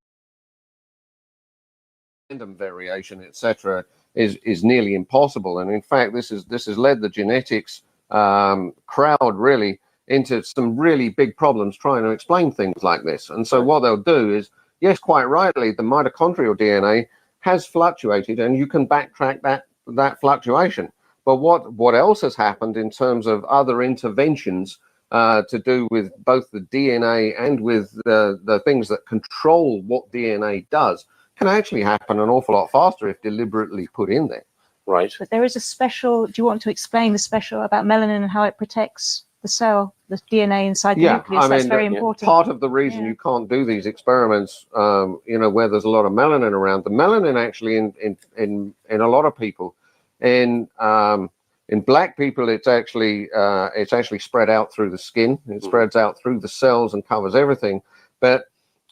random variation, etc., is nearly impossible. And in fact, this has led the genetics crowd really into some really big problems trying to explain things like this. And so what they'll do is, yes, quite rightly, the mitochondrial DNA has fluctuated, and you can backtrack that fluctuation. But what else has happened in terms of other interventions to do with both the DNA and with the things that control what DNA does can actually happen an awful lot faster if deliberately put in there. Right. But there is a special, do you want to explain the special about melanin and how it protects the cell? the DNA inside the Yeah, nucleus. I That's mean, very important. part of the reason you can't do these experiments, where there's a lot of melanin around, the melanin actually in a lot of people, in black people, it's actually spread out through the skin. It spreads out through the cells and covers everything. But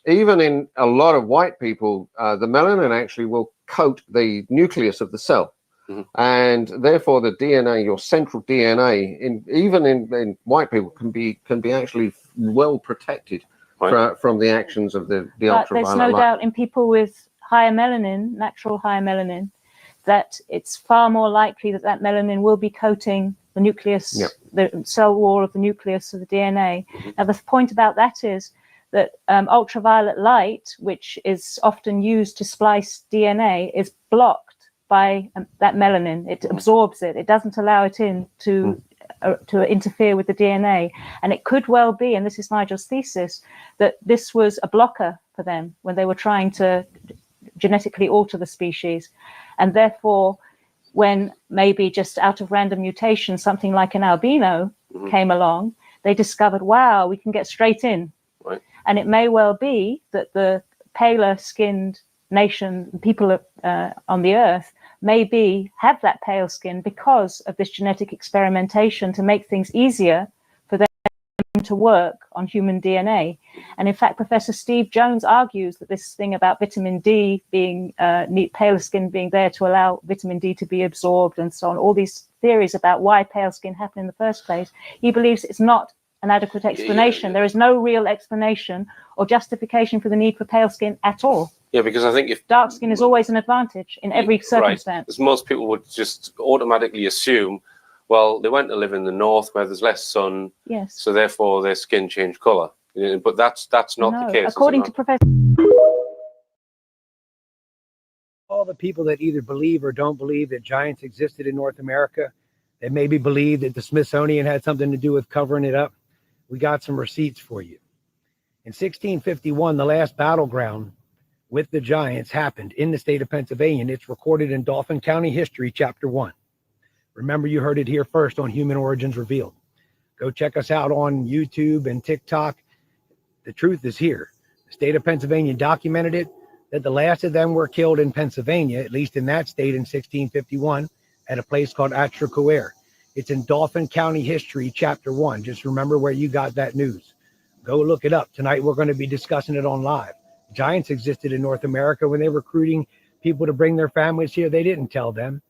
even in a lot of white people, the melanin actually will coat the nucleus of the cell. And therefore the DNA, your central DNA, even in white people, can be actually well protected from the actions of the But ultraviolet there's no light. doubt in people with higher melanin, natural higher melanin, that it's far more likely that that melanin will be coating the nucleus, the cell wall of the nucleus of the DNA. Now the point about that is that ultraviolet light, which is often used to splice DNA, is blocked by that melanin. It absorbs it. It doesn't allow it in to interfere with the DNA. And it could well be, and this is Nigel's thesis, that this was a blocker for them when they were trying to genetically alter the species. And therefore, when maybe just out of random mutation, something like an albino came along, they discovered, wow, we can get straight in. And it may well be that the paler skinned nation, people on the earth, maybe have that pale skin because of this genetic experimentation to make things easier for them to work on human DNA. And in fact, Professor Steve Jones argues that this thing about vitamin D being, paler skin being there to allow vitamin D to be absorbed and so on, all these theories about why pale skin happened in the first place, he believes it's not an adequate explanation. There is no real explanation or justification for the need for pale skin at all. Yeah, because I think if dark skin is always an advantage in every circumstance. Right, because most people would just automatically assume, well, they went to live in the north where there's less sun, yes, so therefore their skin changed color. But that's not the case. According to Professor, all the people that either believe or don't believe that giants existed in North America, that maybe believe that the Smithsonian had something to do with covering it up, we got some receipts for you. In 1651, the last battleground with the giants happened in the state of Pennsylvania, and it's recorded in Dauphin County History, Chapter 1. Remember, you heard it here first on Human Origins Revealed. Go check us out on YouTube and TikTok. The truth is here. The state of Pennsylvania documented it, that the last of them were killed in Pennsylvania, at least in that state in 1651, at a place called Atracoeur. It's in Dauphin County History, Chapter 1. Just remember where you got that news. Go look it up. Tonight, we're going to be discussing it on live. Giants existed in North America. When they were recruiting people to bring their families here, they didn't tell them.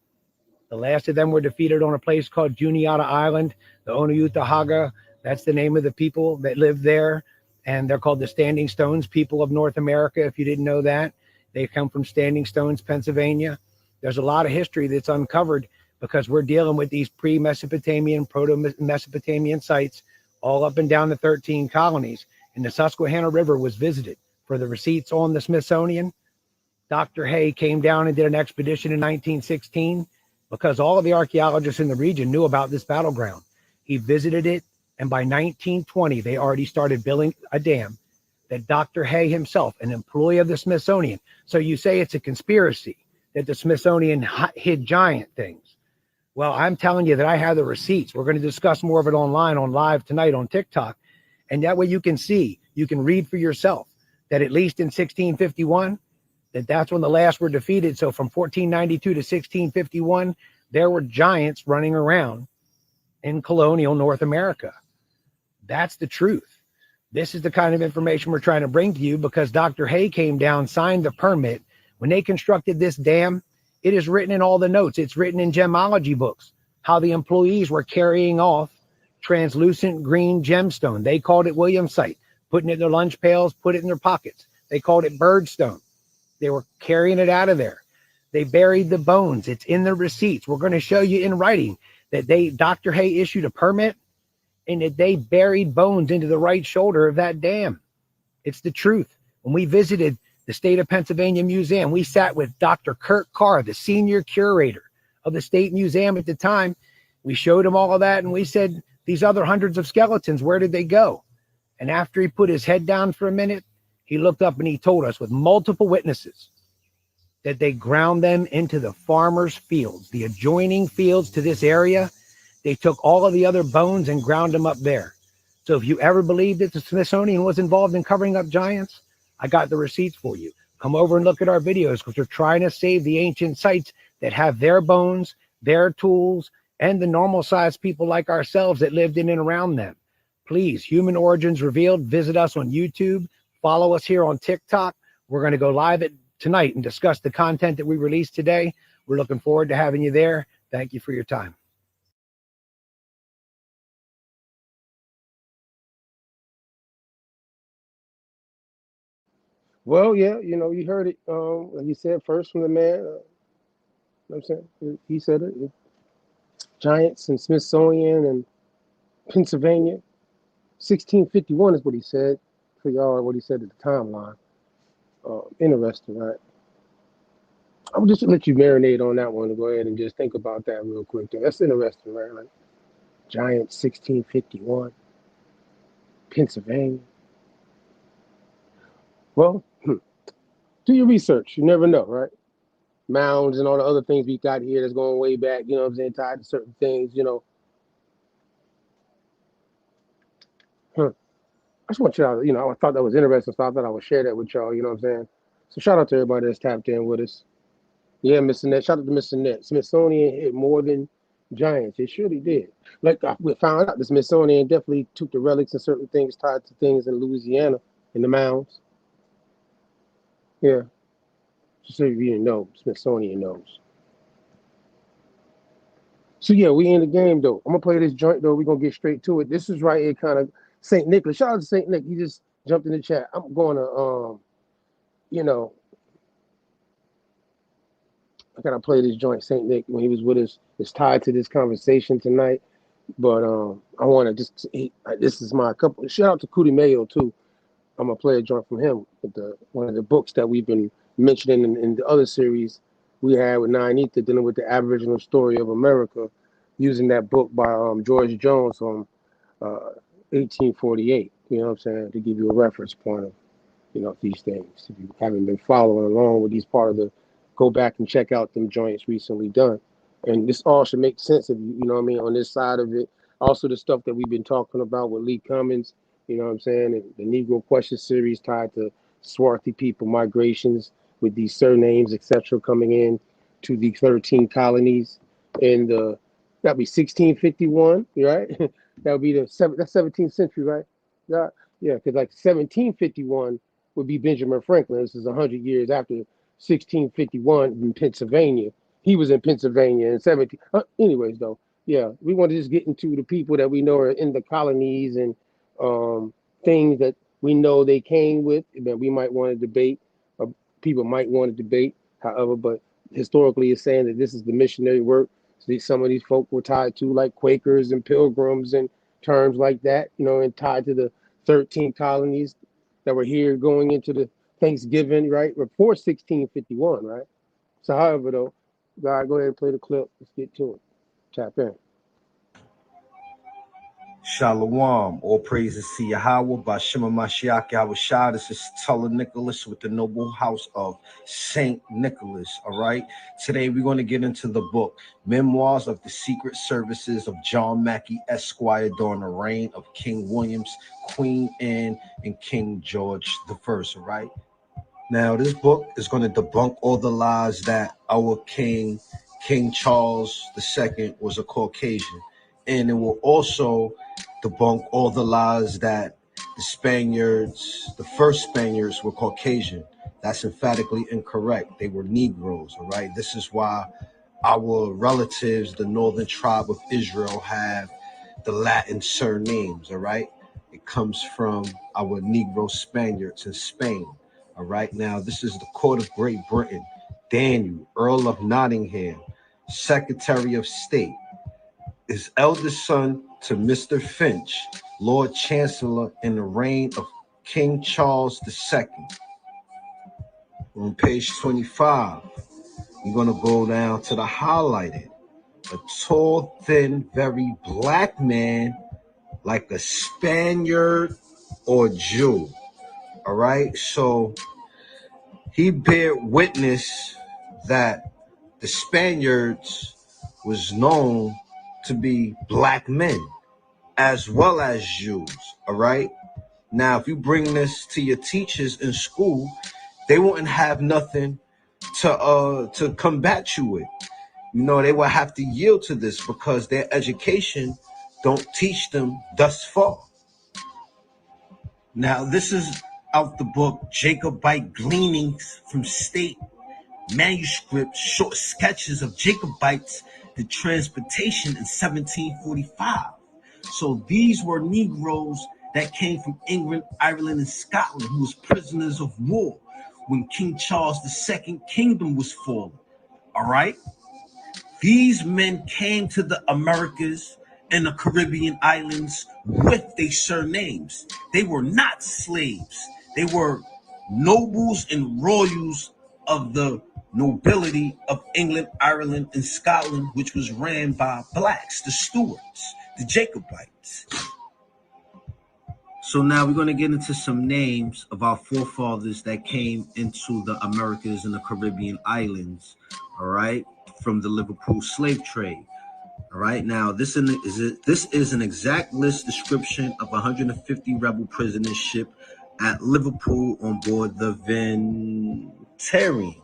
The last of them were defeated on a place called Juniata Island, the Onuyuthahaga. That's the name of the people that lived there. And they're called the Standing Stones people of North America, if you didn't know that. They come from Standing Stones, Pennsylvania. There's a lot of history that's uncovered because we're dealing with these pre-Mesopotamian, proto-Mesopotamian sites all up and down the 13 colonies. And the Susquehanna River was visited. For the receipts on the Smithsonian, Dr. Hay came down and did an expedition in 1916 because all of the archaeologists in the region knew about this battleground. He visited it, and by 1920, they already started building a dam that Dr. Hay himself, an employee of the Smithsonian. So you say it's a conspiracy that the Smithsonian hid giant things. Well, I'm telling you that I have the receipts. We're going to discuss more of it online, on live tonight on TikTok. And that way you can see, you can read for yourself that at least in 1651, that's when the last were defeated. So from 1492 to 1651, there were giants running around in colonial North America. That's the truth. This is the kind of information we're trying to bring to you because Dr. Hay came down, signed the permit. When they constructed this dam, it is written in all the notes. It's written in gemology books, how the employees were carrying off translucent green gemstone. They called it Williamsite, putting it in their lunch pails, put it in their pockets. They called it birdstone. They were carrying it out of there. They buried the bones. It's in the receipts. We're going to show you in writing that Dr. Hay issued a permit and that they buried bones into the right shoulder of that dam. It's the truth. When we visited the State of Pennsylvania Museum, we sat with Dr. Kurt Carr, the senior curator of the State Museum at the time. We showed him all of that and we said, these other hundreds of skeletons, where did they go? And after he put his head down for a minute, he looked up and he told us with multiple witnesses that they ground them into the farmers' fields, the adjoining fields to this area. They took all of the other bones and ground them up there. So if you ever believed that the Smithsonian was involved in covering up giants, I got the receipts for you. Come over and look at our videos because we're trying to save the ancient sites that have their bones, their tools, and the normal sized people like ourselves that lived in and around them. Please, Human Origins Revealed, visit us on YouTube, follow us here on TikTok. We're going to go live tonight and discuss the content that we released today. We're looking forward to having you there. Thank you for your time. Well, yeah, you heard it. Like you said, first from the man. You know what I'm saying? He said it. Giants and Smithsonian and Pennsylvania. 1651 is what he said. For y'all, what he said at the timeline. Interesting, right? I'm just let you marinate on that one and go ahead and just think about that real quick. That's interesting, right? Like Giants 1651, Pennsylvania. Well, do your research. You never know, right? Mounds and all the other things we got here that's going way back, you know what I'm saying, tied to certain things, I just want y'all, I thought that was interesting, so I thought I would share that with y'all, you know what I'm saying? So shout out to everybody that's tapped in with us. Yeah, Mr. Net. Shout out to Mr. Net. Smithsonian hit more than Giants. It surely did. Like we found out, the Smithsonian definitely took the relics and certain things tied to things in Louisiana in the mounds. Yeah. Just so you didn't know, Smithsonian knows. So yeah, we in the game though. I'm gonna play this joint though. We're gonna get straight to it. This is right here, kind of St. Nicholas. Shout out to St. Nick. He just jumped in the chat. I'm going to I gotta play this joint St. Nick when he was with us. It's tied to this conversation tonight. But I want to just this is my couple. Shout out to Cootie Mayo too. I'm gonna play a joint from him with one of the books that we've been mentioning in the other series we had with Nine Ether dealing with the Aboriginal story of America, using that book by George Jones from 1848. You know what I'm saying, to give you a reference point of these things. If you haven't been following along with these part of go back and check out them joints recently done. And this all should make sense if you know what I mean, on this side of it. Also the stuff that we've been talking about with Lee Cummins, you know what I'm saying, and the Negro Question series tied to swarthy people migrations with these surnames, etc., coming in to the 13 colonies. And that'd be 1651, right? That would be that's 17th century, right? Yeah, because like 1751 would be Benjamin Franklin. This is 100 years after 1651 in Pennsylvania. He was in Pennsylvania in 17. Anyways, though, yeah, we want to just get into the people that we know are in the colonies and things that we know they came with that we might want to debate, or people might want to debate. However, but historically, it's saying that this is the missionary work. So some of these folk were tied to like Quakers and Pilgrims and terms like that, and tied to the 13 colonies that were here going into the Thanksgiving, right? Before 1651, right? So, however, though, God, go ahead and play the clip. Let's get to it. Tap in. Shalom, all praises to Yahweh, Bashim Mashiach Yahushua. This is Tuller Nicholas with the Noble House of St. Nicholas, all right? Today we're going to get into the book, Memoirs of the Secret Services of John Mackey, Esquire, during the reign of King Williams, Queen Anne, and King George I, all right? Now, this book is going to debunk all the lies that our King Charles II, was a Caucasian. And it will also debunk all the lies that the first Spaniards were Caucasian. That's emphatically incorrect. They were Negroes, all right? This is why our relatives, the northern tribe of Israel, have the Latin surnames, all right? It comes from our Negro Spaniards in Spain. All right, now this is the court of Great Britain. Daniel, Earl of Nottingham, Secretary of State, his eldest son to Mr. Finch, Lord Chancellor in the reign of King Charles II. On page 25, you're going to go down to the highlighted. A tall, thin, very black man, like a Spaniard or Jew. All right, so he bear witness that the Spaniards was known to be black men. as well as Jews. All right. Now, if you bring this to your teachers in school, they wouldn't have nothing to combat you with. You know, they will have to yield to this because their education don't teach them thus far. Now, this is out the book Jacobite Gleanings from State Manuscripts, Short Sketches of Jacobites, the Transportation in 1745. So these were Negroes that came from England, Ireland, and Scotland who was prisoners of war when King Charles II kingdom was falling. All right? These men came to the Americas and the Caribbean islands with their surnames. They were not slaves. They were nobles and royals of the nobility of England, Ireland, and Scotland, which was ran by blacks, the Stuarts, the Jacobites. So now we're going to get into some names of our forefathers that came into the Americas and the Caribbean islands, all right, from the Liverpool slave trade. All right, now this is an exact list description of 150 rebel prisoners shipped at Liverpool on board the Venterian.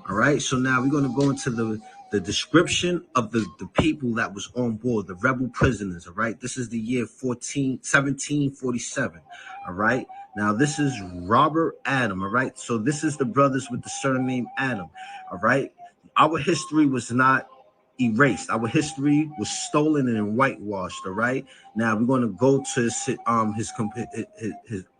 All right, so now we're going to go into the description of the people that was on board, the rebel prisoners. All right, this is the year 1747. All right, now this is Robert Adam. All right, so this is the brothers with the surname Adam. All right, our history was not erased. Our history was stolen and whitewashed. All right, now we're going to go to his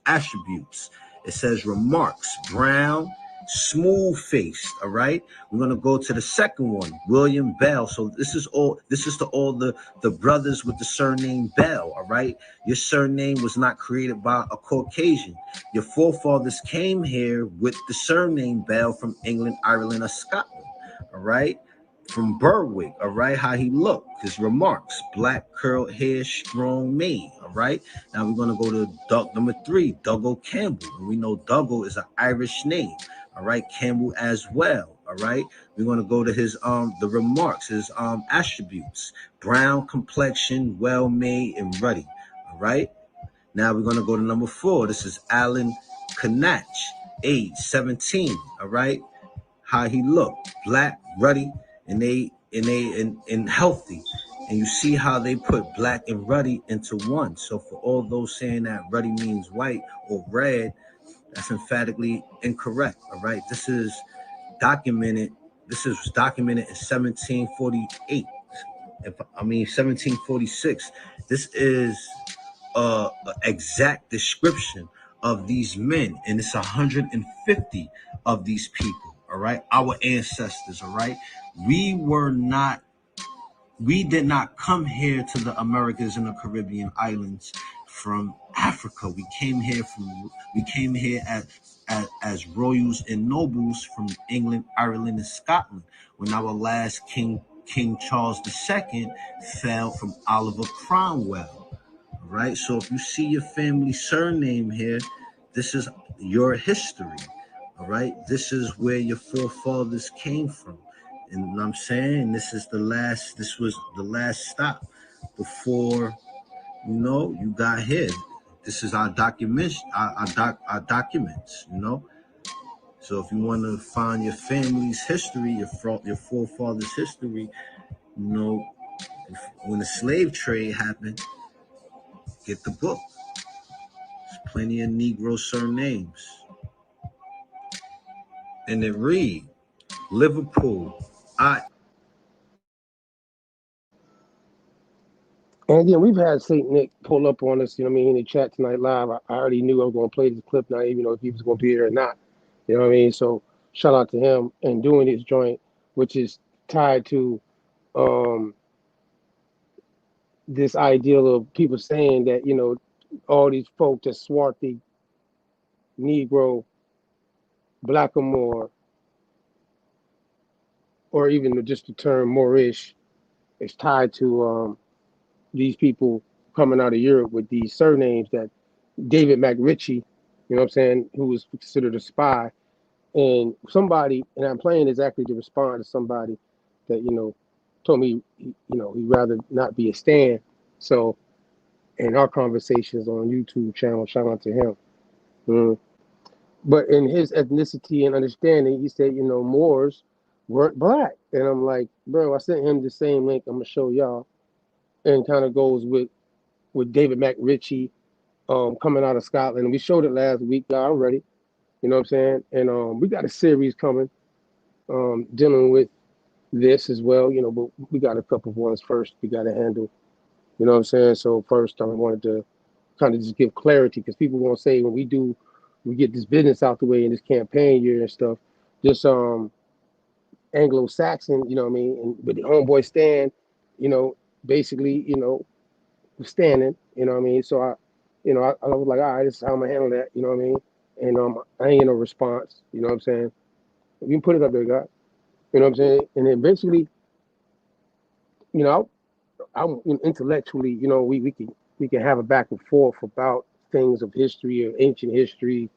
attributes. It says remarks: brown, smooth-faced. All right, we're going to go to the second one, William Bell. So this is to all the brothers with the surname Bell. All right, your surname was not created by a Caucasian. Your forefathers came here with the surname Bell from England, Ireland, or Scotland. All right, from Berwick. All right, how he looked, his remarks: black, curled hair, strong made. All right, now we're going to go to number 3, Dougal Campbell. And we know Dougal is an Irish name. All right, Campbell as well. All right, we're going to go to his the remarks, his attributes: brown complexion, well made, and ruddy. All right, now we're going to go to number 4. This is Alan Canach, age 17. All right, how he looked: black, ruddy, and healthy. And you see how they put black and ruddy into one. So for all those saying that ruddy means white or red, that's emphatically incorrect. All right, this is documented. This is documented in 1748. 1746. This is an exact description of these men, and it's 150 of these people. All right, our ancestors. All right, we did not come here to the Americas and the Caribbean islands from Africa. We came here as royals and nobles from England, Ireland, and Scotland. When our last king, King Charles II, fell from Oliver Cromwell. All right, so if you see your family surname here, this is your history. All right, this is where your forefathers came from. And you know what I'm saying, this was the last stop before, you got here. This is our documents, our documents, So if you want to find your family's history, your forefathers' history, when the slave trade happened, get the book. There's plenty of Negro surnames. And it read, Liverpool, And again, we've had St. Nick pull up on us, in the chat tonight live. I already knew I was going to play this clip, not even know if he was going to be here or not. You know what I mean? So shout out to him and doing his joint, which is tied to this ideal of people saying that, all these folks that swarthy, Negro, Blackamoor, or even just the term Moorish is tied to these people coming out of Europe with these surnames that David McRitchie, who was considered a spy, and somebody, and I'm playing exactly to respond to somebody that, told me, he'd rather not be a Stan. So and our conversations on YouTube channel. Shout out to him. But in his ethnicity and understanding, he said, Moors weren't black. And I'm like, bro, I sent him the same link. I'm gonna show y'all, and kind of goes with David McRitchie coming out of Scotland. We showed it last week, y'all already. You know what I'm saying? And we got a series coming dealing with this as well. But we got a couple of ones first we got to handle. You know what I'm saying? So first, I wanted to kind of just give clarity, because people gonna say when we get this business out the way in this campaign year and stuff, this Anglo Saxon, you know what I mean, and with the homeboy stand, basically, standing, you know what I mean. So I was like, all right, this is how I'm gonna handle that, you know what I mean. And I ain't get no response, you know what I'm saying. You can put it up there, guy, you know what I'm saying. And then eventually, I'm intellectually, we can have a back and forth about things of history or ancient history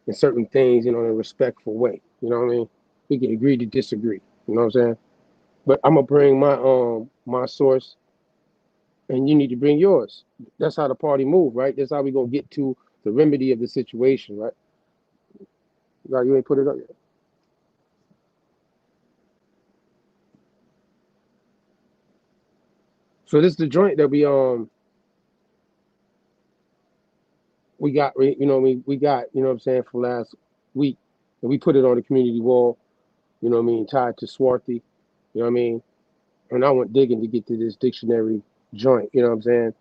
and certain things, in a respectful way. You know what I mean? We can agree to disagree. You know what I'm saying? But I'm gonna bring my source, and you need to bring yours. That's how the party move, right? That's how we gonna get to the remedy of the situation, right? God, you ain't put it up yet. So this is the joint that we got, we got, you know what I'm saying, for last week, and we put it on the community wall, you know what I mean, tied to Swarthy, you know what I mean. And I went digging to get to this dictionary joint, you know what I'm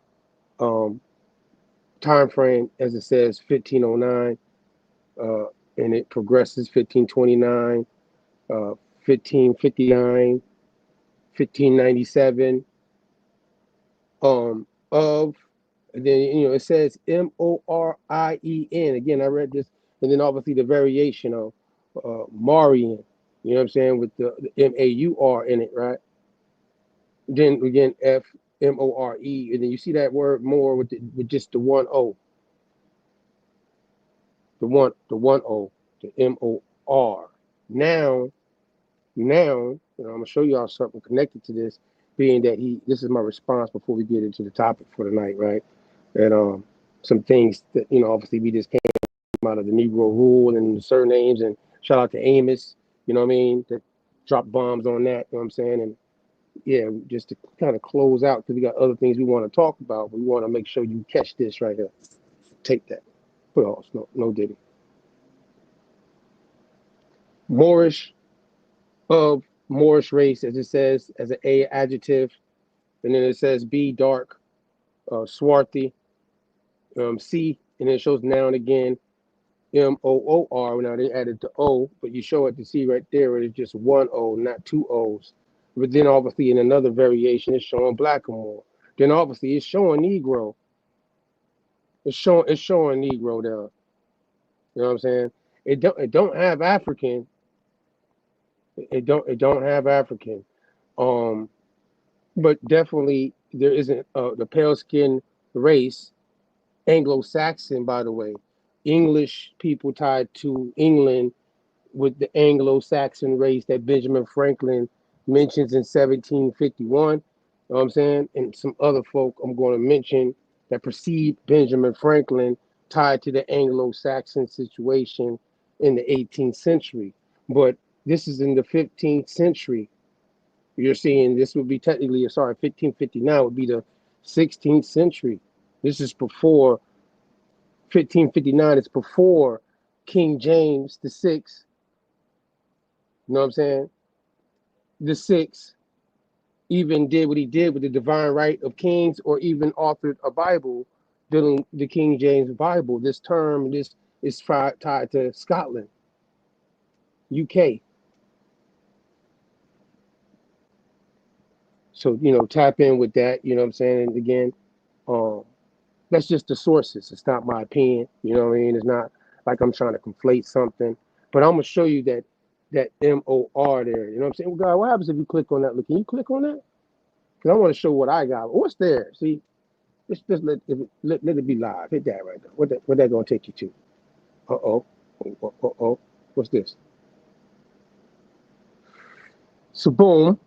saying. Time frame, as it says, 1509, and it progresses 1529, 1559, 1597, of, and then it says Morien. Again, I read this, and then obviously the variation of Marian, you know what I'm saying, with the MAUR in it, right? Then again, FMORE, and then you see that word more with just the one O. The one O, the MOR. Now, I'm gonna show y'all something connected to this, being that this is my response before we get into the topic for tonight, right? And some things that, obviously we just came out of the Negro rule and the surnames, and shout out to Amos, you know what I mean, that dropped bombs on that, you know what I'm saying? And yeah, just to kind of close out, because we got other things we want to talk about, but we want to make sure you catch this right here. Take that. Put off. No digging. Moorish, of Moorish race, as it says, as an A adjective, and then it says B, dark, swarthy, C, and then it shows noun again, MOOR. Now they added the O, but you show it to see right there where it's just one O, not two O's. But then obviously in another variation, it's showing blackamoor. Then obviously it's showing Negro. It's showing Negro there. You know what I'm saying? It don't have African. It don't have African. But definitely there isn't the pale skin race, Anglo Saxon, by the way, English people tied to England with the Anglo Saxon race that Benjamin Franklin mentions in 1751. You know what I'm saying? And some other folk I'm going to mention that precede Benjamin Franklin, tied to the Anglo Saxon situation in the 18th century. But this is in the 15th century. You're seeing this would be technically, 1559 would be the 16th century. This is before 1559. It's before King James the Sixth. You know what I'm saying? The Sixth even did what he did with the divine right of kings, or even authored a Bible dealing the King James Bible. This is tied to Scotland, UK. So, tap in with that, you know what I'm saying? And again, that's just the sources. It's not my opinion, you know what I mean? It's not like I'm trying to conflate something, but I'm gonna show you that MOR there. You know what I'm saying? Well, God, what happens if you click on that? Look, can you click on that? Because I want to show what I got. What's there? See, just let it be live. Hit that right there. What that gonna take you to? Uh-oh. What's this? So boom.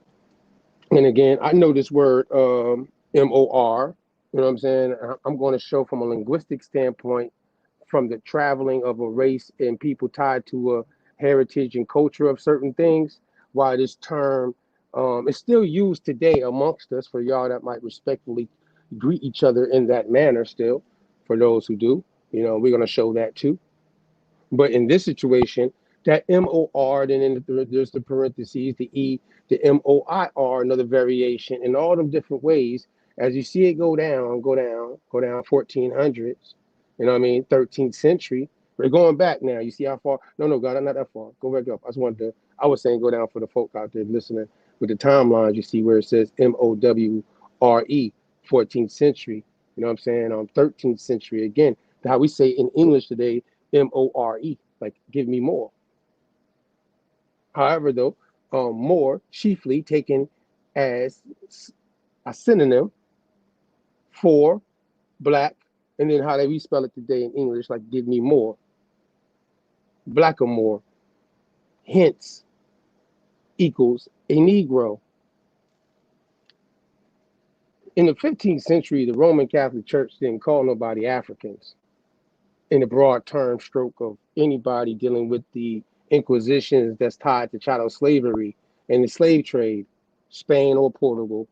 And again, I know this word MOR. You know what I'm saying? I'm going to show from a linguistic standpoint, from the traveling of a race and people tied to a heritage and culture of certain things, why this term is still used today amongst us, for y'all that might respectfully greet each other in that manner still. For those who do, you know, we're going to show that too. But in this situation, that MOR, then there's the parentheses, the E, the MOIR, another variation, in all them different ways. As you see it go down, 1400s, you know what I mean, 13th century. We're going back now. You see how far? No, God, not that far. Go back up. I was saying go down for the folk out there listening. With the timelines, you see where it says MOWRE, 14th century. You know what I'm saying? 13th century. Again, how we say in English today, MORE, like give me more. However, though, more chiefly taken as a synonym for black, and then how they spell it today in English, like give me more, blackamoor, hence equals a Negro. In the 15th century, the Roman Catholic Church didn't call nobody Africans in the broad term stroke of anybody dealing with the inquisitions that's tied to chattel slavery and the slave trade, Spain or Portugal.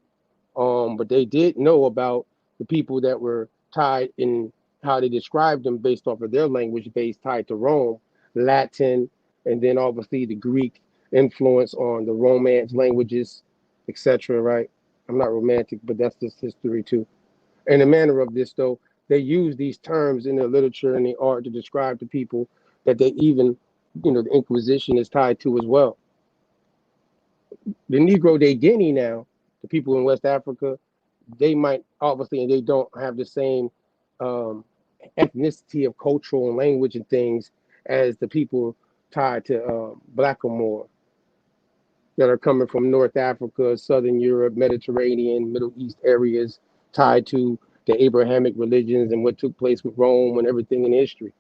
But they did know about the people that were tied in how they described them based off of their language base tied to Rome, Latin, and then obviously the Greek influence on the Romance languages, etc. Right? I'm not romantic, but that's just history too. In the manner of this, though, they use these terms in their literature and the art to describe to people that they even, you know, the Inquisition is tied to as well. The Negro de Guinea now, the people in West Africa, they might obviously, and they don't have the same ethnicity of cultural and language and things as the people tied to Blackamoor that are coming from North Africa, Southern Europe, Mediterranean, Middle East areas tied to the Abrahamic religions and what took place with Rome and everything in history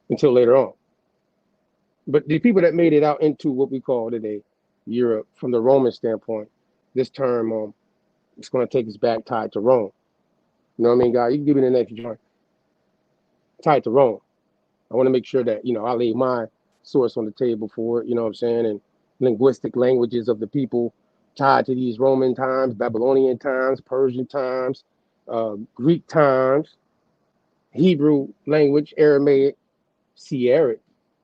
until later on. But the people that made it out into what we call today Europe from the Roman standpoint, this term it's going to take us back tied to Rome. You know what I mean, God? You can give me the next joint. Tied to Rome. I want to make sure that, you know, I lay my source on the table for it, you know what I'm saying, and linguistic languages of the people tied to these Roman times, Babylonian times, Persian times, Greek times, Hebrew language, Aramaic, Syriac,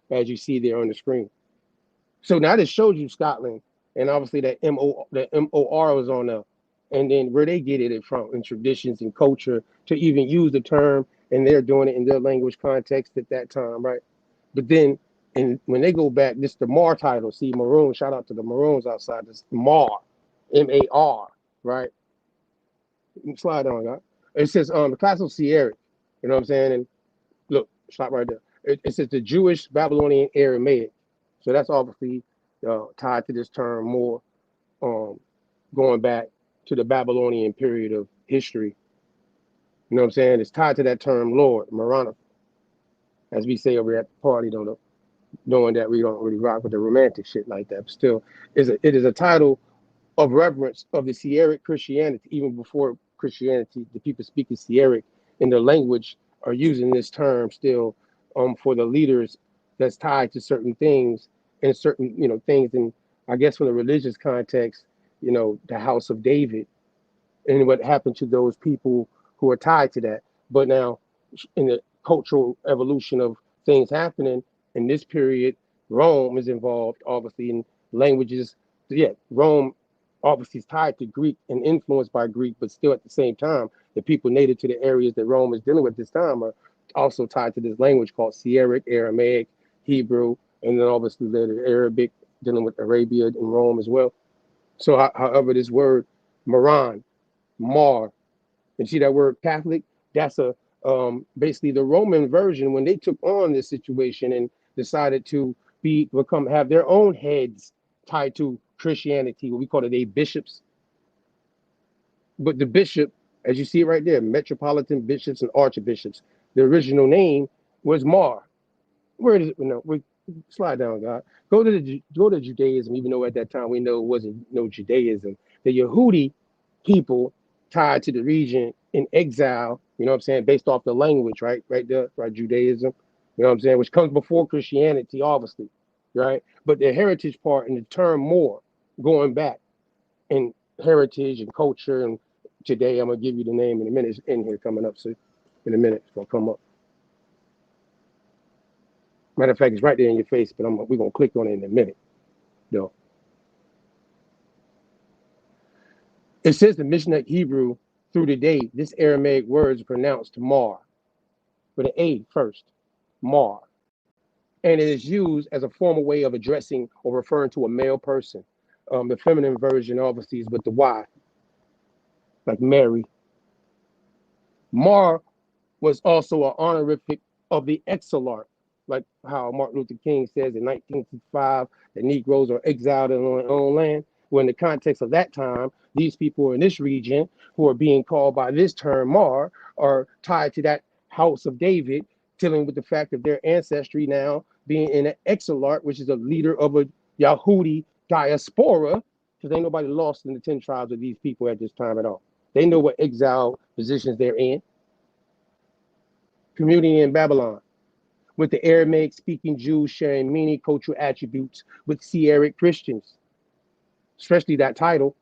as you see there on the screen. So now this shows you Scotland, and obviously the MOR was on there, and then where they get it from in traditions and culture to even use the term, and they're doing it in their language context at that time, right? But then, and when they go back, this the Mar title. See, Maroon. Shout out to the Maroons outside. This Mar, MAR, right? Slide on, guys. It says the classical Syriac. You know what I'm saying? And look, stop right there. It says the Jewish Babylonian Aramaic. So that's obviously tied to this term more, going back to the Babylonian period of history. You know what I'm saying? It's tied to that term Lord, Maranatha, as we say over at the party, knowing that we don't really rock with the romantic shit like that. But still, it is a title of reverence of the Syriac Christianity. Even before Christianity, the people speaking Syriac in their language are using this term still for the leaders that's tied to certain things and certain, you know, things. And I guess from the religious context, you know, the house of David and what happened to those people who are tied to that. But now in the cultural evolution of things happening in this period, Rome is involved, obviously, in languages. Yeah, Rome obviously is tied to Greek and influenced by Greek, but still at the same time, the people native to the areas that Rome is dealing with this time are also tied to this language called Syriac, Aramaic, Hebrew, and then obviously later Arabic, dealing with Arabia and Rome as well. So, however, this word Maran, Mar, and see that word Catholic, that's a basically the Roman version when they took on this situation and decided to have their own heads tied to Christianity, what we call today bishops. But the bishop, as you see it right there, metropolitan bishops and archbishops, the original name was Mar. Where is it? No, we slide down, God. Go to Judaism, even though at that time we know it wasn't no Judaism. The Yehudi people tied to the region in exile, you know what I'm saying, based off the language, right? Right there, right? Judaism, you know what I'm saying, which comes before Christianity, obviously, right? But the heritage part and the term more going back in heritage and culture. And today I'm gonna give you the name in a minute. It's in here coming up, so in a minute it's gonna come up. Matter of fact, it's right there in your face, but we're gonna click on it in a minute, though. It says the Mishnah Hebrew through the day, this Aramaic word is pronounced mar, with an A first, mar. And it is used as a formal way of addressing or referring to a male person. The feminine version obviously is with the Y, like Mary. Mar was also an honorific of the exilarch, like how Martin Luther King says in 1965 that Negroes are exiled in their own land. Well, in the context of that time, these people in this region who are being called by this term Mar are tied to that house of David, dealing with the fact of their ancestry now being in an exilarch, which is a leader of a Yahudi diaspora, because ain't nobody lost in the 10 tribes of these people at this time at all. They know what exile positions they're in. Community in Babylon, with the Aramaic speaking Jews sharing many cultural attributes with Syriac Christians, especially that title.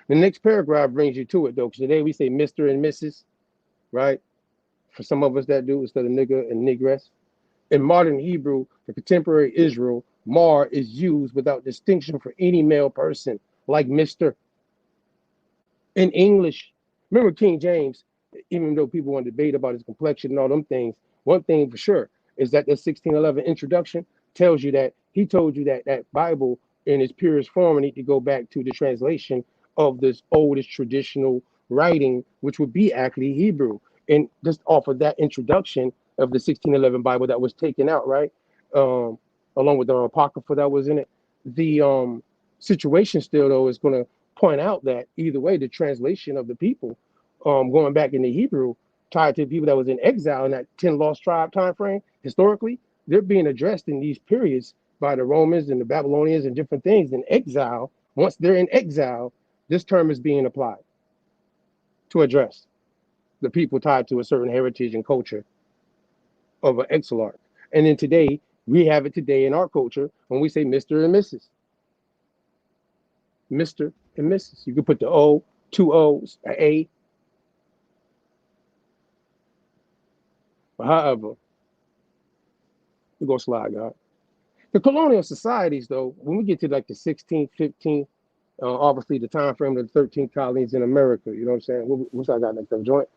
The next paragraph brings you to it, though, because today we say Mr. and Mrs., right? For some of us that do, instead of nigger and negress. In modern Hebrew, for contemporary Israel, Mar is used without distinction for any male person, like Mr. In English, remember King James, even though people want to debate about his complexion and all them things, one thing for sure is that the 1611 introduction tells you that he told you that that Bible in its purest form need to go back to the translation of this oldest traditional writing, which would be actually Hebrew. And just off of that introduction of the 1611 Bible that was taken out, right, along with the Apocrypha that was in it, the situation still, though, is going to point out that either way, the translation of the people going back into Hebrew tied to the people that was in exile in that 10 lost tribe time frame, historically, they're being addressed in these periods by the Romans and the Babylonians and different things in exile. Once they're in exile, this term is being applied to address the people tied to a certain heritage and culture of an exilarch. And then today, we have it today in our culture when we say Mr. and Mrs. Mr. and Mrs. You could put the O, two O's, an A. But however, we're going to slide, God. The colonial societies, though, when we get to like the 16th, 15th, obviously the time frame of the 13 colonies in America, you know what I'm saying? What's I got, like the joint?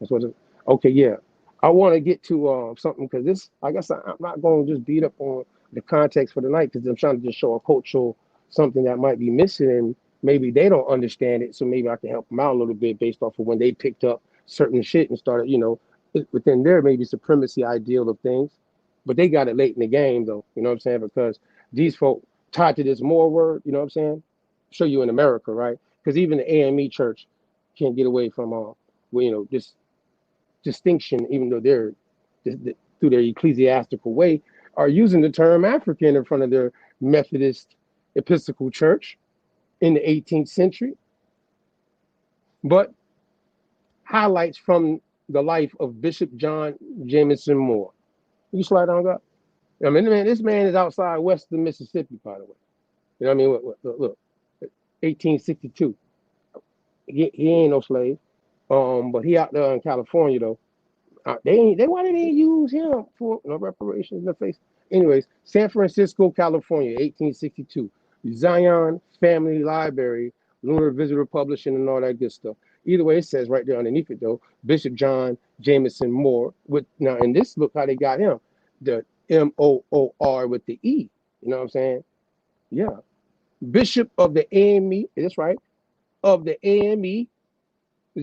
That's what it, okay, yeah. I want to get to something because this, I guess I'm not going to just beat up on the context for the night because I'm trying to just show a cultural something that might be missing and maybe they don't understand it. So maybe I can help them out a little bit based off of when they picked up certain shit and started, you know, within their maybe supremacy ideal of things. But they got it late in the game, though, you know what I'm saying? Because these folk tied to this more word, you know what I'm saying? Show you in America, right? Because even the AME church can't get away from, well, you know, this distinction, even though they're through their ecclesiastical way, are using the term African in front of their Methodist Episcopal Church in the 18th century. But highlights from the life of Bishop John Jameson Moore. You slide on, God. I mean, man, this man is outside western Mississippi, by the way. You know what I mean? Look, 1862. He ain't no slave. But he out there in California though. They why they didn't use him for no reparations in the face. Anyways, San Francisco, California, 1862. Zion Family Library, Lunar Visitor Publishing, and all that good stuff. Either way, it says right there underneath it though, Bishop John Jameson Moore. With now in this, look how they got him, the M-O-O-R with the E. You know what I'm saying? Yeah, Bishop of the AME. That's right, of the AME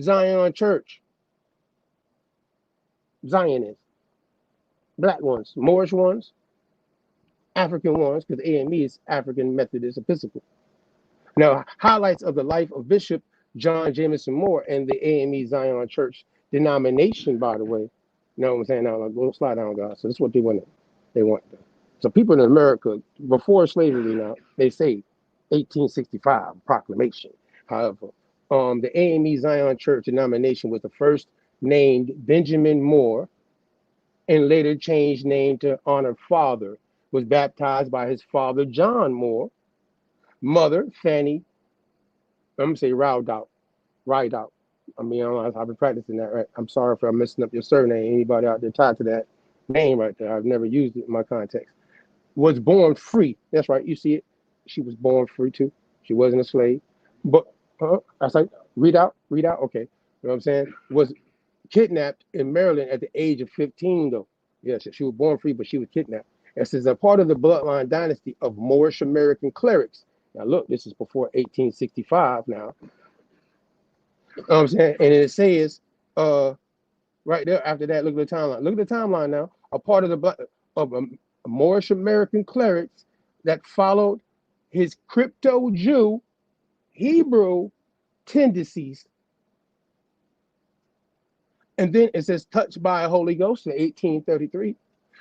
Zion Church. Zionists, black ones, Moorish ones, African ones, because AME is African Methodist Episcopal. Now, highlights of the life of Bishop John Jameson Moore and the AME Zion Church denomination, by the way. You know what I'm saying? Now, like, go slide down, guys. So this is what they want. They want. So people in America, before slavery now, they say 1865 proclamation. However, The AME Zion Church denomination was the first named Benjamin Moore and later changed name to honor father. Was baptized by his father, John Moore, mother, Fanny, I'm going to say Rideout. I mean, I've been practicing that, right? I'm sorry if I'm messing up your surname. Anybody out there tied to that name right there? I've never used it in my context. Was born free. That's right. You see it. She was born free too. She wasn't a slave. But that's like read out. Okay. You know what I'm saying? Was kidnapped in Maryland at the age of 15, though. Yes, she was born free, but she was kidnapped. This is a part of the bloodline dynasty of Moorish American clerics. Now, look, this is before 1865 now. You know what I'm saying? And it says, right there after that, look at the timeline. Look at the timeline now. A part of the Moorish American clerics that followed his crypto Jew Hebrew tendencies. And then it says, touched by a Holy Ghost in 1833.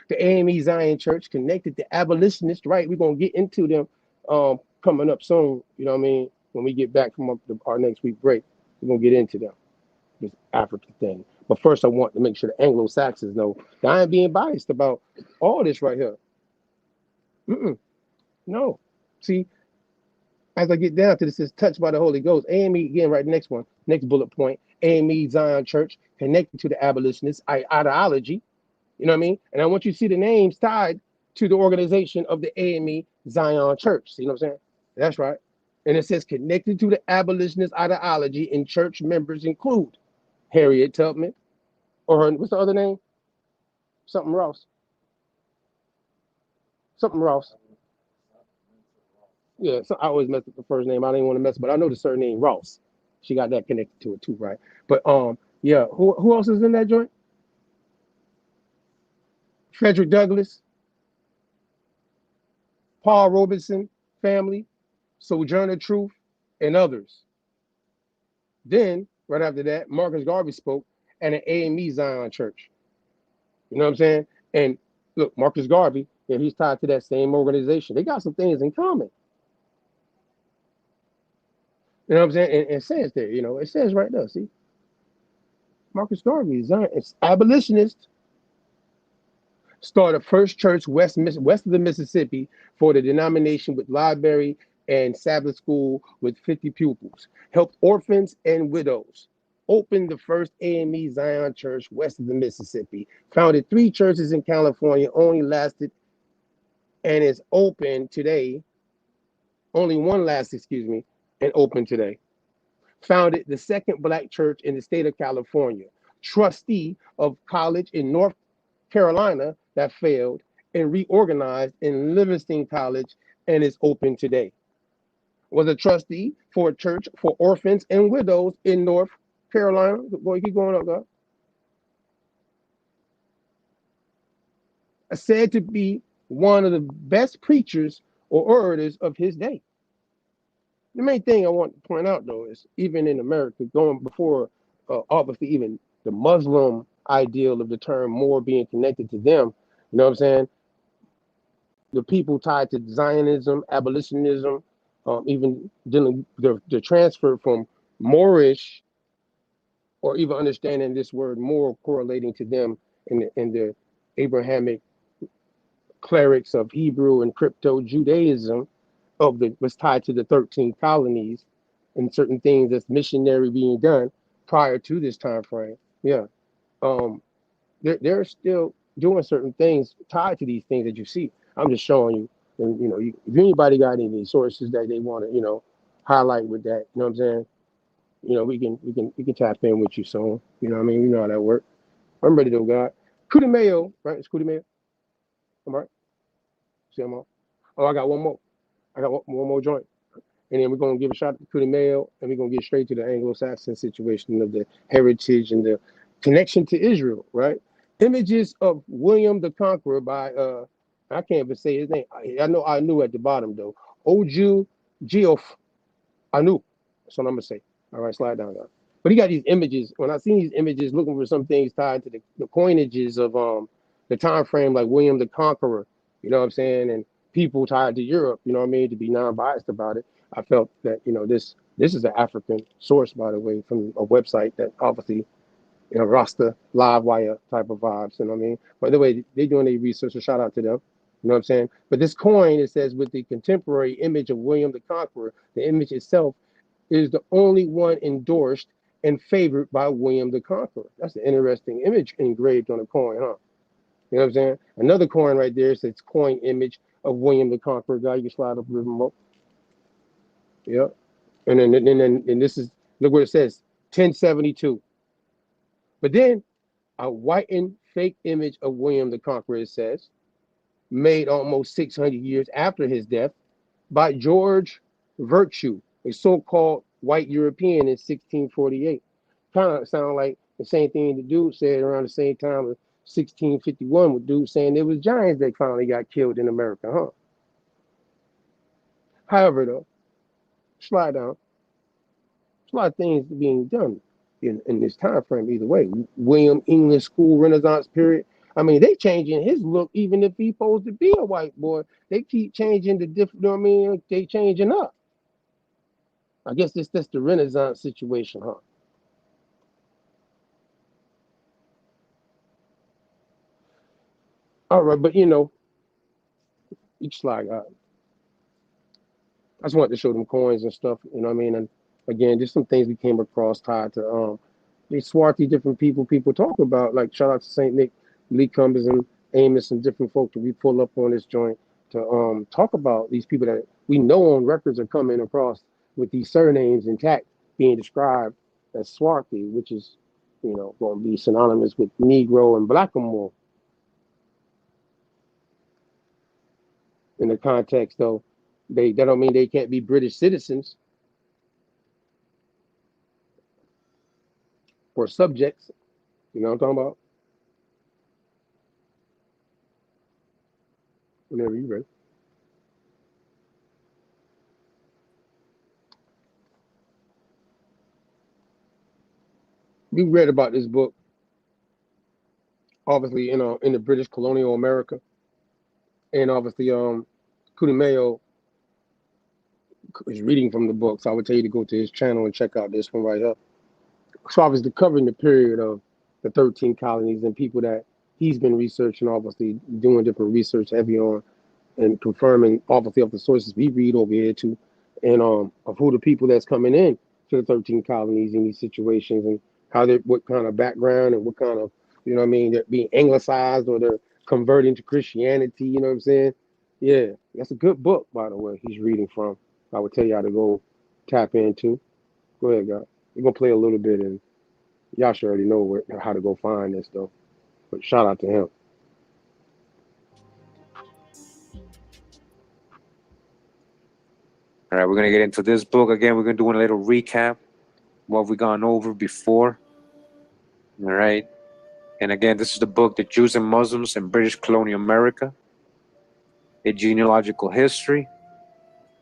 The AME Zion Church connected the abolitionists, right? We're going to get into them coming up soon. You know what I mean? When we get back from our next week break, we're going to get into them, this African thing. But first, I want to make sure the Anglo Saxons know that I am being biased about all this right here. No. See, as I get down to this, is touched by the Holy Ghost. AME, again, right, next one, next bullet point. AME Zion Church connected to the abolitionist ideology. You know what I mean? And I want you to see the names tied to the organization of the AME Zion Church. See what I'm saying? That's right. And it says connected to the abolitionist ideology, and church members include Harriet Tubman, or her, what's the other name? Something Ross. Yeah, so I always mess up the first name. I didn't want to mess, but I know the surname Ross. She got that connected to it too, right? But yeah, who else is in that joint? Frederick Douglass, Paul Robeson family, Sojourner Truth, and others. Then, right after that, Marcus Garvey spoke at an AME Zion Church. You know what I'm saying? And look, Marcus Garvey, yeah, he's tied to that same organization. They got some things in common. You know what I'm saying? And it says there, you know, it says right there, see? Marcus Garvey is abolitionist. Started first church west of the Mississippi for the denomination with library and Sabbath school with 50 pupils. Helped orphans and widows. Opened the first AME Zion Church west of the Mississippi. Founded 3 churches in California, only lasted and is open today. Only one lasted, and open today. Founded the second black church in the state of California. Trustee of college in North Carolina that failed, and reorganized in Livingston College and is open today. Was a trustee for a church for orphans and widows in North Carolina. Boy, keep going up, God. Said to be one of the best preachers or orators of his day. The main thing I want to point out, though, is even in America, going before, obviously, even the Muslim ideal of the term more being connected to them, you know what I'm saying? The people tied to Zionism, abolitionism, even dealing the transfer from Moorish, or even understanding this word more correlating to them in the Abrahamic clerics of Hebrew and crypto Judaism was tied to the 13 colonies and certain things that's missionary being done prior to this time frame. Yeah. They're still doing certain things tied to these things that you see. I'm just showing you, and you know, if anybody got any sources that they want to, you know, highlight with that, you know what I'm saying? You know, we can tap in with you soon. You know what I mean? You know how that works. I'm ready to go, God. Cutie Mayo, right? It's Cutie Mayo. All right. See them all. Oh, I got one more. I got one more joint. And then we're going to give a shout out to Cutie Mayo, and we're going to get straight to the Anglo Saxon situation of the heritage and the connection to Israel, right? Images of William the Conqueror by, I can't even say his name. I knew at the bottom, though. Oju Geoff Anu. That's what I'm going to say. All right, slide down, guys. But he got these images. When I seen these images, looking for some things tied to the coinages of the time frame, like William the Conqueror, you know what I'm saying? And people tied to Europe, you know what I mean, to be non-biased about it. I felt that, you know, this This is an African source, by the way, from a website that obviously, Rasta live wire type of vibes. You know what I mean? By the way, they're doing their research, so shout out to them. You know what I'm saying? But this coin, it says, with the contemporary image of William the Conqueror, the image itself is the only one endorsed and favored by William the Conqueror. That's an interesting image engraved on a coin, huh? You know what I'm saying? Another coin right there says coin image of William the Conqueror. Guy, you can slide up a little more. Yeah. And then this is, look what it says, 1072. But then a whitened fake image of William the Conqueror, it says, made almost 600 years after his death by George Virtue, a so-called white European in 1648. Kind of sound like the same thing the dude said around the same time of 1651 with dude saying there was giants that finally got killed in America, huh? However, though, slide down. There's a lot of things being done in this time frame either way. William English School Renaissance period. I mean, they changing his look even if he's supposed to be a white boy. They keep changing the different, you know what I mean? They changing up. I guess that's the Renaissance situation, huh? All right, but each slide got. I just wanted to show them coins and stuff, you know what I mean? And again, just some things we came across tied to these swarthy different people talk about, like shout out to Saint Nick, Lee Cumbers and Amos and different folk that we pull up on this joint to talk about these people that we know on records are coming across with these surnames intact being described as swarthy, which is, going to be synonymous with Negro and Blackamoor. In the context, though, that don't mean they can't be British citizens or subjects. You know what I'm talking about? Whenever you're ready. We read about this book, obviously, in the British colonial America, and obviously, Kudimeo is reading from the book, so I would tell you to go to his channel and check out this one right here. So obviously covering the period of the 13 colonies and people that he's been researching, obviously doing different research heavy on and confirming obviously of the sources we read over here too, and of who the people that's coming in to the 13 colonies in these situations and how they, what kind of background and what kind of, you know what I mean, they're being anglicized or they're converting to Christianity, you know what I'm saying? Yeah, that's a good book, by the way, he's reading from. I would tell y'all to go tap into. Go ahead, guys. We're gonna play a little bit, and y'all should already know how to go find this though. But shout out to him. All right, we're gonna get into this book again. We're gonna do a little recap what we've gone over before. All right, and again, this is the book, "The Jews and Muslims in British Colonial America: A Genealogical History."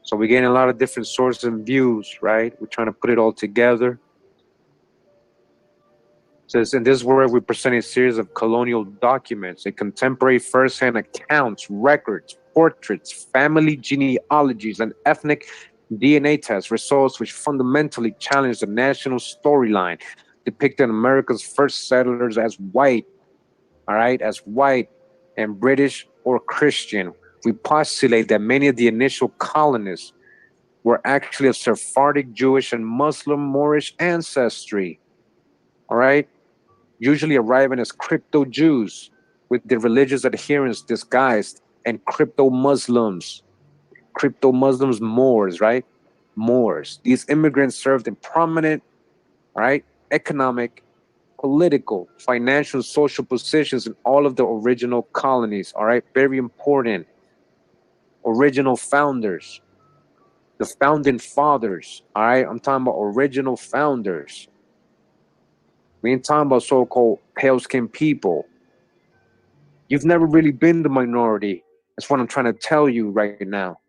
So we're getting a lot of different sources and views, right? We're trying to put it all together. It says, in this work, we present a series of colonial documents, a contemporary first-hand accounts, records, portraits, family genealogies, and ethnic DNA tests, results which fundamentally challenge the national storyline, depicting America's first settlers as white, all right, as white and British or Christian. We postulate that many of the initial colonists were actually of Sephardic, Jewish, and Muslim Moorish ancestry, all right? Usually arriving as crypto-Jews with their religious adherence disguised, and crypto-Muslims, Moors, right? Moors. These immigrants served in prominent, right, economic, political, financial, social positions in all of the original colonies, all right? Very important. Original founders, the founding fathers, all right? I'm talking about original founders. We ain't talking about so-called pale-skinned people. You've never really been the minority. That's what I'm trying to tell you right now.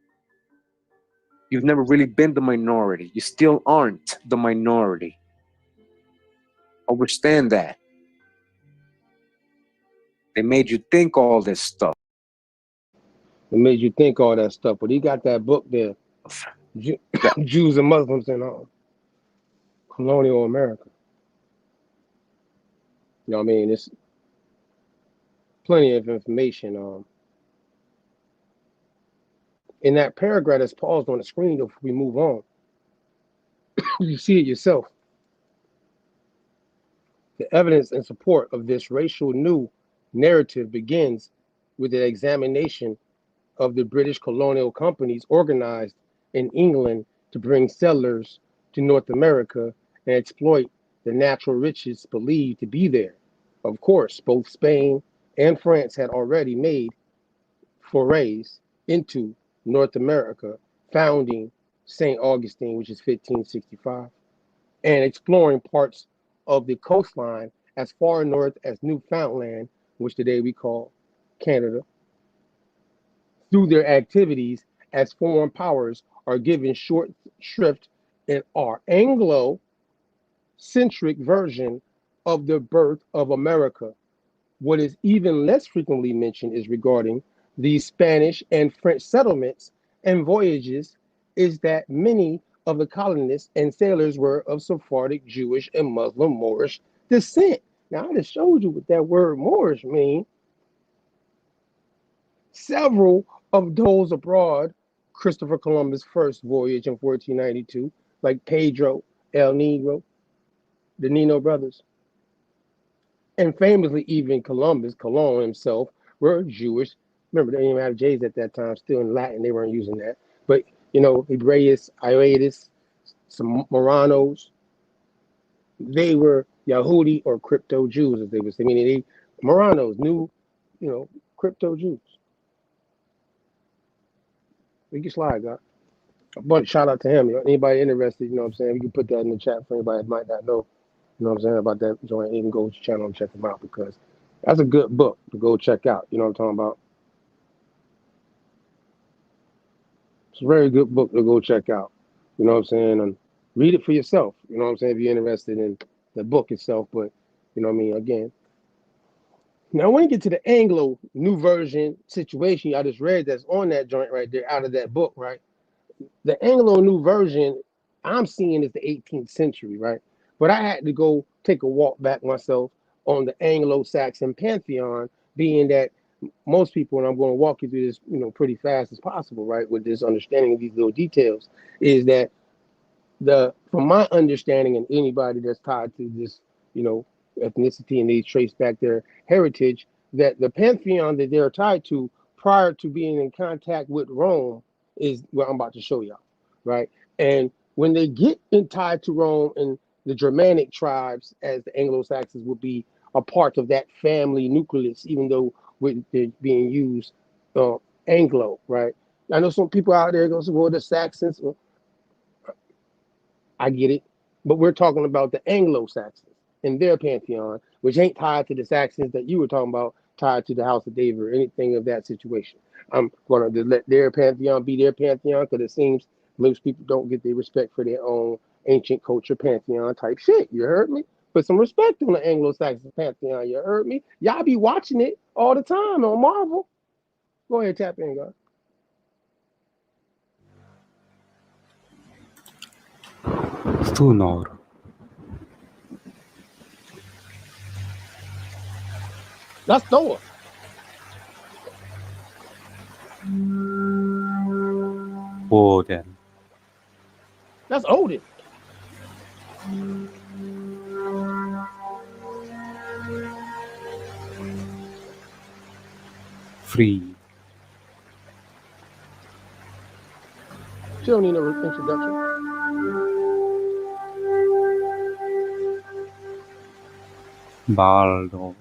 You've never really been the minority. You still aren't the minority. Understand that. They made you think all this stuff. It made you think all that stuff, but he got that book there. Jews and Muslims in colonial America. You know what I mean? It's plenty of information. In that paragraph that's paused on the screen, though, before we move on, you see it yourself. The evidence in support of this racial new narrative begins with an examination of the British colonial companies organized in England to bring settlers to North America and exploit the natural riches believed to be there. Of course, both Spain and France had already made forays into North America, founding St. Augustine, which is 1565, and exploring parts of the coastline as far north as Newfoundland, which today we call Canada. Through their activities as foreign powers are given short shrift in our Anglo-centric version of the birth of America. What is even less frequently mentioned is regarding these Spanish and French settlements and voyages is that many of the colonists and sailors were of Sephardic, Jewish, and Muslim Moorish descent. Now, I just showed you what that word Moorish means. Several of those abroad, Christopher Columbus' first voyage in 1492, like Pedro, El Nino, the Nino brothers, and famously even Colon himself, were Jewish. Remember, they didn't even have J's at that time, still in Latin, they weren't using that. But, you know, Hebraeus, Ioatus, some Moranos, they were Yahudi or crypto Jews, as they would say. Meaning they Moranos, new, you know, crypto Jews. We can slide, God. A bunch, shout out to him. Anybody interested, you know what I'm saying? We can put that in the chat for anybody that might not know, you know what I'm saying, about that joint. You can go to the channel and check them out because that's a good book to go check out. You know what I'm talking about? It's a very good book to go check out. You know what I'm saying? And read it for yourself. You know what I'm saying? If you're interested in the book itself, but you know what I mean? Again. Now, when you get to the Anglo New Version situation I just read that's on that joint right there out of that book, right? The Anglo New Version I'm seeing is the 18th century, right? But I had to go take a walk back myself on the Anglo Saxon pantheon, being that most people, and I'm going to walk you through this, you know, pretty fast as possible, right? With this understanding of these little details, is that from my understanding, and anybody that's tied to this, you know, ethnicity and they trace back their heritage, that the pantheon that they're tied to prior to being in contact with Rome is what I'm about to show y'all, right? And when they get tied to Rome, and the Germanic tribes, as the Anglo Saxons, would be a part of that family nucleus, even though they're being used Anglo, right? I know some people out there go, well, the Saxons. I get it, but we're talking about the Anglo Saxons in their pantheon, which ain't tied to the Saxons that you were talking about, tied to the House of David or anything of that situation. I'm going to let their pantheon be their pantheon because it seems most people don't get their respect for their own ancient culture pantheon type shit. You heard me? Put some respect on the Anglo-Saxon pantheon. You heard me? Y'all be watching it all the time on Marvel. Go ahead, tap in, guys. Thunor. That's Thor. Odin. That's Odin. Free. She don't need no introduction. Baldur.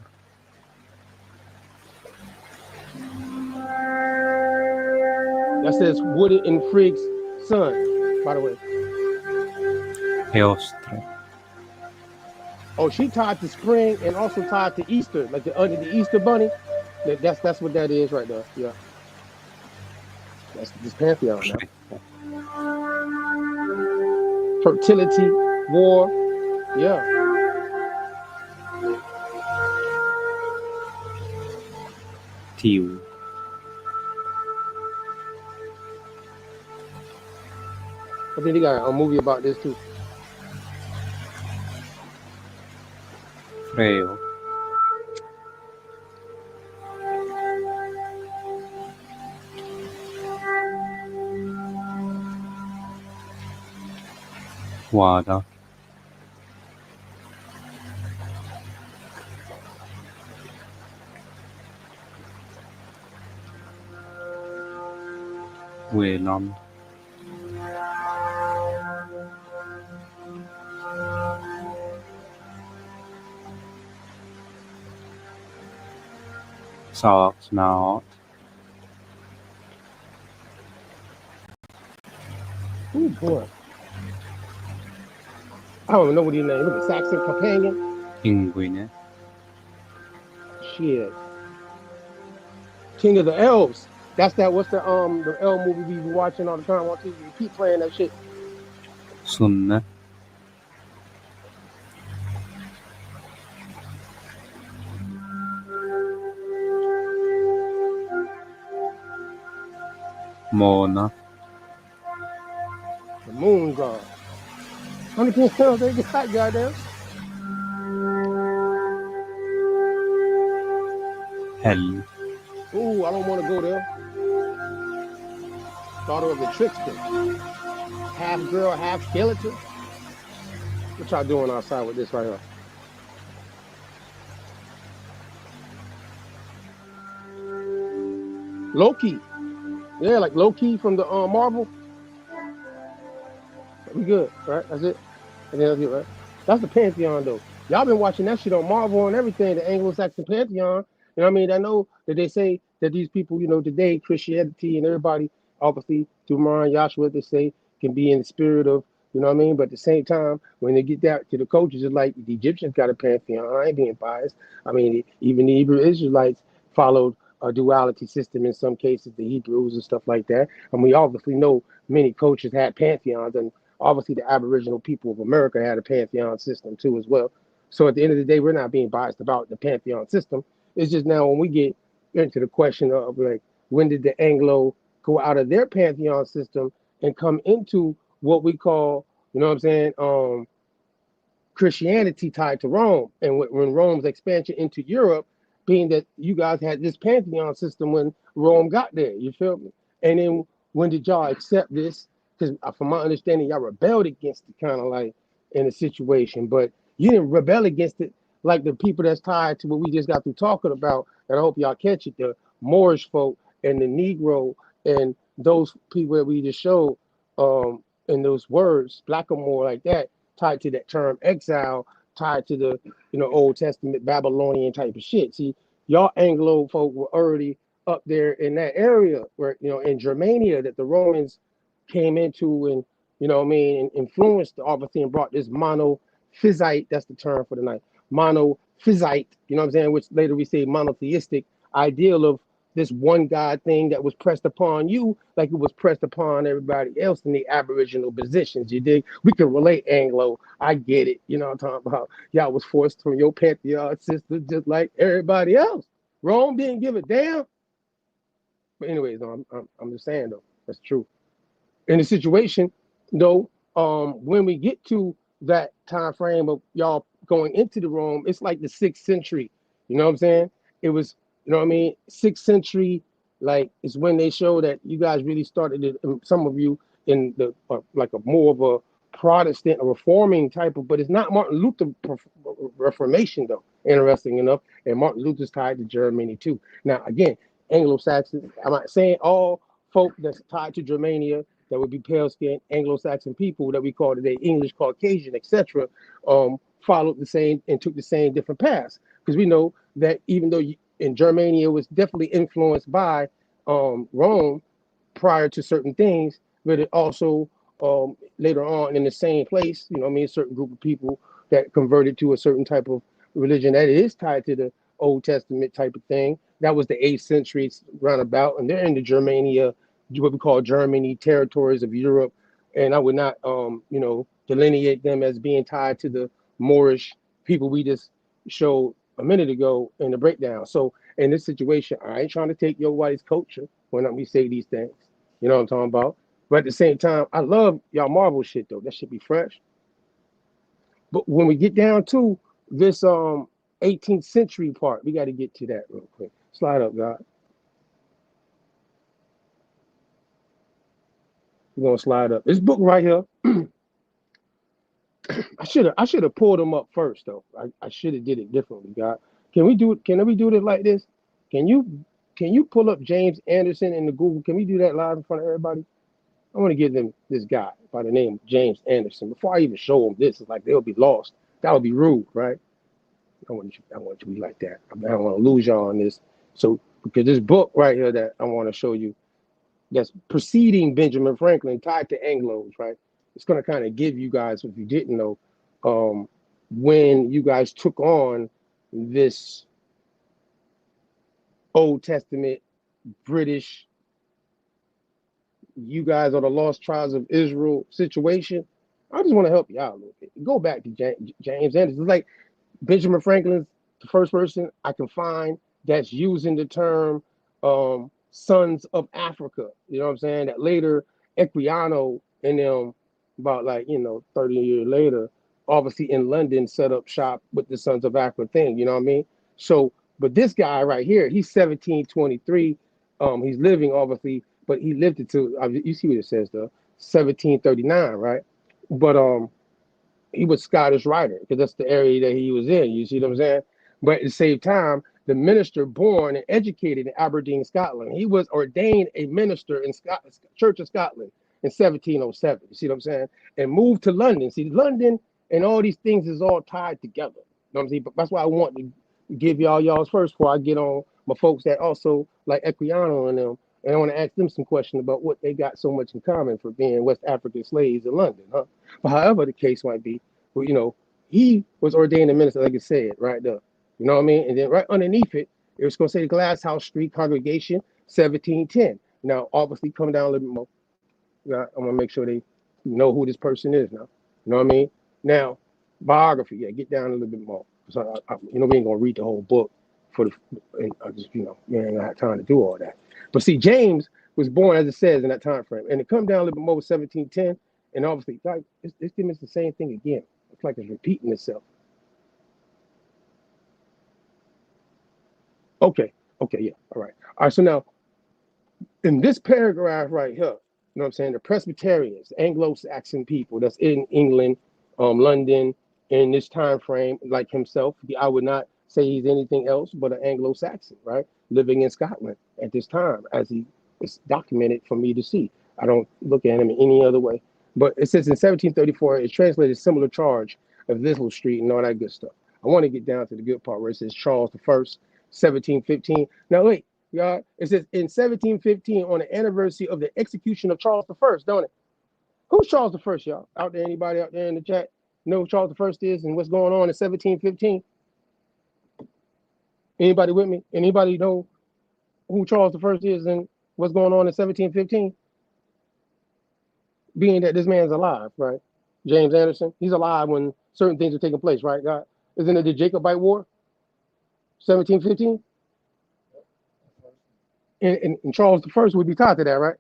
That says Wooded and Frigg's son, by the way. Eostre. Oh, she tied to spring and also tied to Easter, like the Easter bunny. That's what that is right there. Yeah. That's this pantheon now. Fertility, war. Yeah. Tiu. I think they got a movie about this too. Freo. Wada. Wayland. Saknat. Oh boy. I don't even know what his name. Look at Saxon Companion. Ingwine. Shit. King of the Elves. That's that. What's the elf movie we be watching all the time on TV? They keep playing that shit. Sunne. Mona. The Moon God. How many people they got, goddamn? Hell. Ooh, I don't want to go there. Daughter of the trickster. Half girl, half skeleton. What y'all doing outside with this right here? Loki. Yeah, like Loki from the Marvel. We good, right? That's it. And then that's it, right? That's the Pantheon, though. Y'all been watching that shit on Marvel and everything, the Anglo Saxon Pantheon. You know what I mean? I know that they say that these people, you know, today, Christianity and everybody, obviously, through Maran Yahshua, they say, can be in the spirit of, you know what I mean? But at the same time, when they get that to the cultures, it's like the Egyptians got a Pantheon. I ain't being biased. I mean, even the Hebrew Israelites followed a duality system in some cases, the Hebrews and stuff like that. And we obviously know many cultures had pantheons, and obviously the Aboriginal people of America had a pantheon system too as well. So at the end of the day, we're not being biased about the pantheon system. It's just now when we get into the question of like, when did the Anglo go out of their pantheon system and come into what we call, you know what I'm saying, Christianity tied to Rome, and when Rome's expansion into Europe, being that you guys had this pantheon system when Rome got there, you feel me? And then when did y'all accept this? Because from my understanding, y'all rebelled against it, kind of like in a situation, but you didn't rebel against it like the people that's tied to what we just got through talking about. And I hope y'all catch it: the Moorish folk and the Negro and those people that we just showed, in those words, blackamoor like that, tied to that term exile, tied to the, you know, Old Testament Babylonian type of shit. See, y'all Anglo folk were already up there in that area where, you know, in Germania that the Romans came into and, you know what I mean, and influenced obviously and brought this monophysite, that's the term for the night, monophysite, you know what I'm saying, which later we say monotheistic ideal of this one God thing that was pressed upon you like it was pressed upon everybody else in the Aboriginal positions. You dig? We can relate Anglo. I get it. You know what I'm talking about? Y'all was forced from your pantheon system just like everybody else. Rome didn't give a damn. But anyways, no, I'm just saying though, that's true. In the situation though, when we get to that time frame of y'all going into the Rome, it's like the 6th century. You know what I'm saying? It was, you know what I mean, 6th century, like is when they show that you guys really started it, some of you in the like a more of a Protestant, a reforming type of, but it's not Martin Luther Reformation though, interesting enough. And Martin Luther's tied to Germany too. Now again, Anglo-Saxon, I'm not saying all folk that's tied to Germania that would be pale-skinned Anglo-Saxon people that we call today English, Caucasian, etc., followed the same and took the same different paths. Because we know that even though in Germania was definitely influenced by Rome prior to certain things, but it also later on in the same place, you know what I mean, a certain group of people that converted to a certain type of religion that is tied to the Old Testament type of thing. That was the 8th century roundabout, and they're in the Germania, what we call Germany, territories of Europe. And I would not, you know, delineate them as being tied to the Moorish people we just showed a minute ago in the breakdown. So in this situation, I ain't trying to take your white's culture when we say these things. You know what I'm talking about? But at the same time, I love y'all Marvel shit though. That should be fresh. But when we get down to this 18th century part, we got to get to that real quick. Slide up, God. We're gonna slide up. This book right here. I should have pulled them up first though. I should have did it differently, God. Can we do it like this? Can you pull up James Anderson in the Google? Can we do that live in front of everybody? I want to give them this guy by the name of James Anderson. Before I even show them this, it's like they'll be lost. That would be rude, right? I want you to be like that. I don't want to lose y'all on this. So because this book right here that I want to show you, that's preceding Benjamin Franklin, tied to Anglos, right? It's going to kind of give you guys, if you didn't know, when you guys took on this Old Testament British, you guys are the lost tribes of Israel situation. I just want to help you out a little bit. Go back to James Anderson. It's like Benjamin Franklin's the first person I can find that's using the term sons of Africa. You know what I'm saying? That later Equiano and them, about 30 years later, obviously in London, set up shop with the Sons of Africa thing. You know what I mean? So, but this guy right here, he's 1723. He's living obviously, but he lived it to, you see what it says though, 1739, right? But he was Scottish writer because that's the area that he was in. You see what I'm saying? But at the same time, the minister born and educated in Aberdeen, Scotland. He was ordained a minister in Church of Scotland in 1707. You see what I'm saying? And moved to London. See, London and all these things is all tied together. You know what I'm saying? But that's why I want to give y'all's first before I get on my folks that also like Equiano and them. And I want to ask them some questions about what they got so much in common for being West African slaves in London, huh? But however the case might be, well, he was ordained a minister, like I said, right there. You know what I mean? And then right underneath it, it was going to say the Glasshouse Street Congregation, 1710. Now, obviously, come down a little bit more. I'm going to make sure they know who this person is now. You know what I mean? Now, biography, get down a little bit more. So, we ain't going to read the whole book for the, I just, we ain't going to have time to do all that. But see, James was born, as it says, in that time frame. And to come down a little bit more with 1710, and obviously, guys, this thing is the same thing again. It's like it's repeating itself. Okay, yeah, all right, so now, in this paragraph right here, you know what I'm saying, the Presbyterians, Anglo Saxon people that's in England, London, in this time frame, like himself, I would not say he's anything else but an Anglo Saxon, right? Living in Scotland at this time, as he is documented for me to see. I don't look at him in any other way. But it says in 1734, it's translated similar charge of Lisle Street and all that good stuff. I want to get down to the good part where it says Charles I, 1715. Now wait, y'all, it says in 1715 on the anniversary of the execution of Charles I, don't it? Who's Charles I, y'all? Out there, anybody out there in the chat know who Charles I is and what's going on in 1715? Anybody with me? Anybody know who Charles I is and what's going on in 1715? Being that this man's alive, right? James Anderson, he's alive when certain things are taking place, right, God? Isn't it the Jacobite War, 1715? And Charles I would be tied to that, right?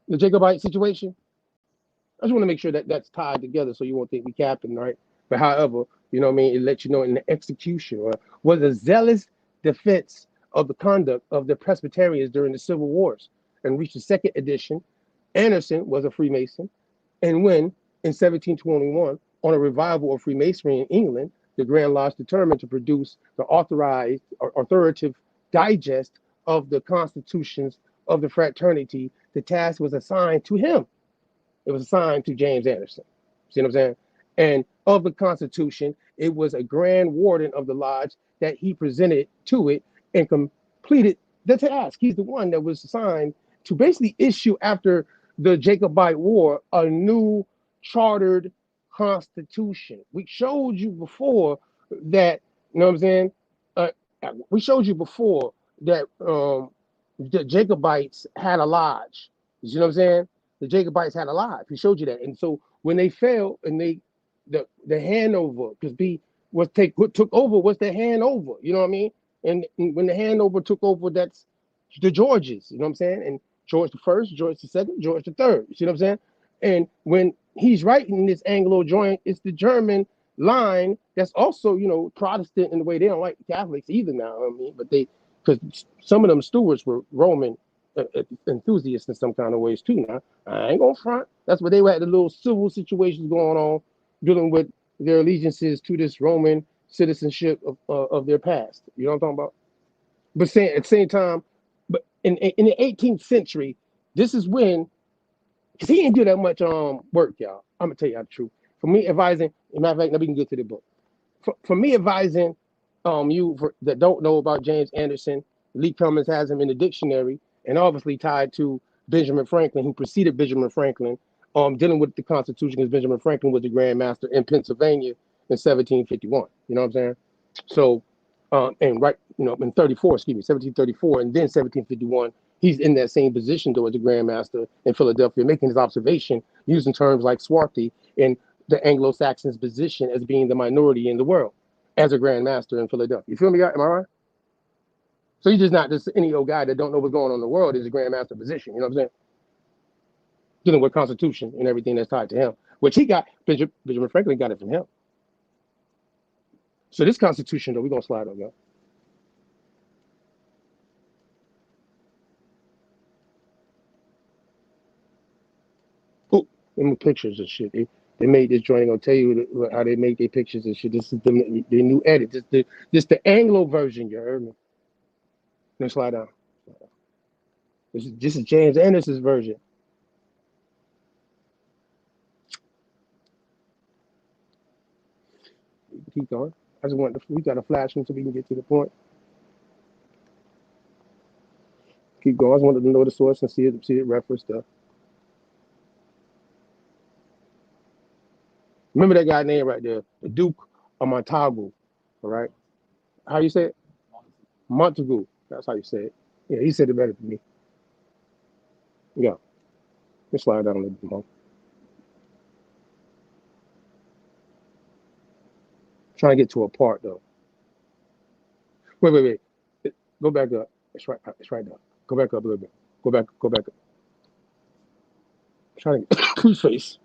The Jacobite situation. I just want to make sure that that's tied together so you won't think we captain, right? But however, you know what I mean, it lets you know in the execution was a zealous defense of the conduct of the Presbyterians during the Civil Wars and reached the second edition. Anderson was a Freemason. And when, in 1721, on a revival of Freemasonry in England, the Grand Lodge determined to produce the authoritative digest of the constitutions of the fraternity, the task was assigned to him. It was assigned to James Anderson. See what I'm saying? And of the Constitution, it was a grand warden of the lodge that he presented to it and completed the task. He's the one that was assigned to basically issue, after the Jacobite War, a new chartered constitution. We showed you before that, you know what I'm saying? We showed you before that the Jacobites had a lodge. You see what I'm saying? The Jacobites had a lodge. We showed you that. And so when they fell and the handover, because what took over was the handover, you know what I mean? And when the handover took over, that's the Georges, you know what I'm saying? And George the First, George the Second, George the Third. You see what I'm saying? And when he's writing this Anglo joint, it's the German line that's also, you know, Protestant in the way they don't like Catholics either now. I mean, but they, because some of them stewards were Roman enthusiasts in some kind of ways too. Now I ain't gonna front. That's what they had, the little civil situations going on, dealing with their allegiances to this Roman citizenship of their past. You know what I'm talking about? But saying at the same time, but in the 18th century, this is when, because he didn't do that much work, y'all. I'm gonna tell you the truth. For me advising, as a matter of fact, now we can get to the book. For me advising that don't know about James Anderson, Lee Cummins has him in the dictionary, and obviously tied to Benjamin Franklin, who preceded Benjamin Franklin, dealing with the Constitution, because Benjamin Franklin was the Grand Master in Pennsylvania in 1751. You know what I'm saying? So, and right, you know, in 1734, and then 1751, he's in that same position though as the Grand Master in Philadelphia, making his observation using terms like swarthy in the Anglo Saxons' position as being the minority in the world as a Grand Master in Philadelphia. You feel me, guy? Am I right? So he's just not just any old guy that don't know what's going on in the world is a Grand Master position. You know what I'm saying? Dealing with Constitution and everything that's tied to him, which he got, Benjamin Franklin got it from him. So this Constitution, though, we're going to slide on, y'all. Oh, them pictures and shit. They made this joint. I'm going to tell you how they make their pictures and shit. This is the new edit. This the Anglo version, you heard me? Let's slide down. This is James Anderson's version. Keep going. I just want we got to flash them so we can get to the point. Keep going. I just wanted to know the source and see it referenced stuff. Remember that guy name right there, the Duke of Montagu. All right, how you say it? Montagu. That's how you say it. Yeah, he said it better than me. Yeah. Let's slide down a little bit more. Trying to get to a part though. Wait. Go back up. It's right there. Go back up a little bit. Go back up. I'm trying to get whose face?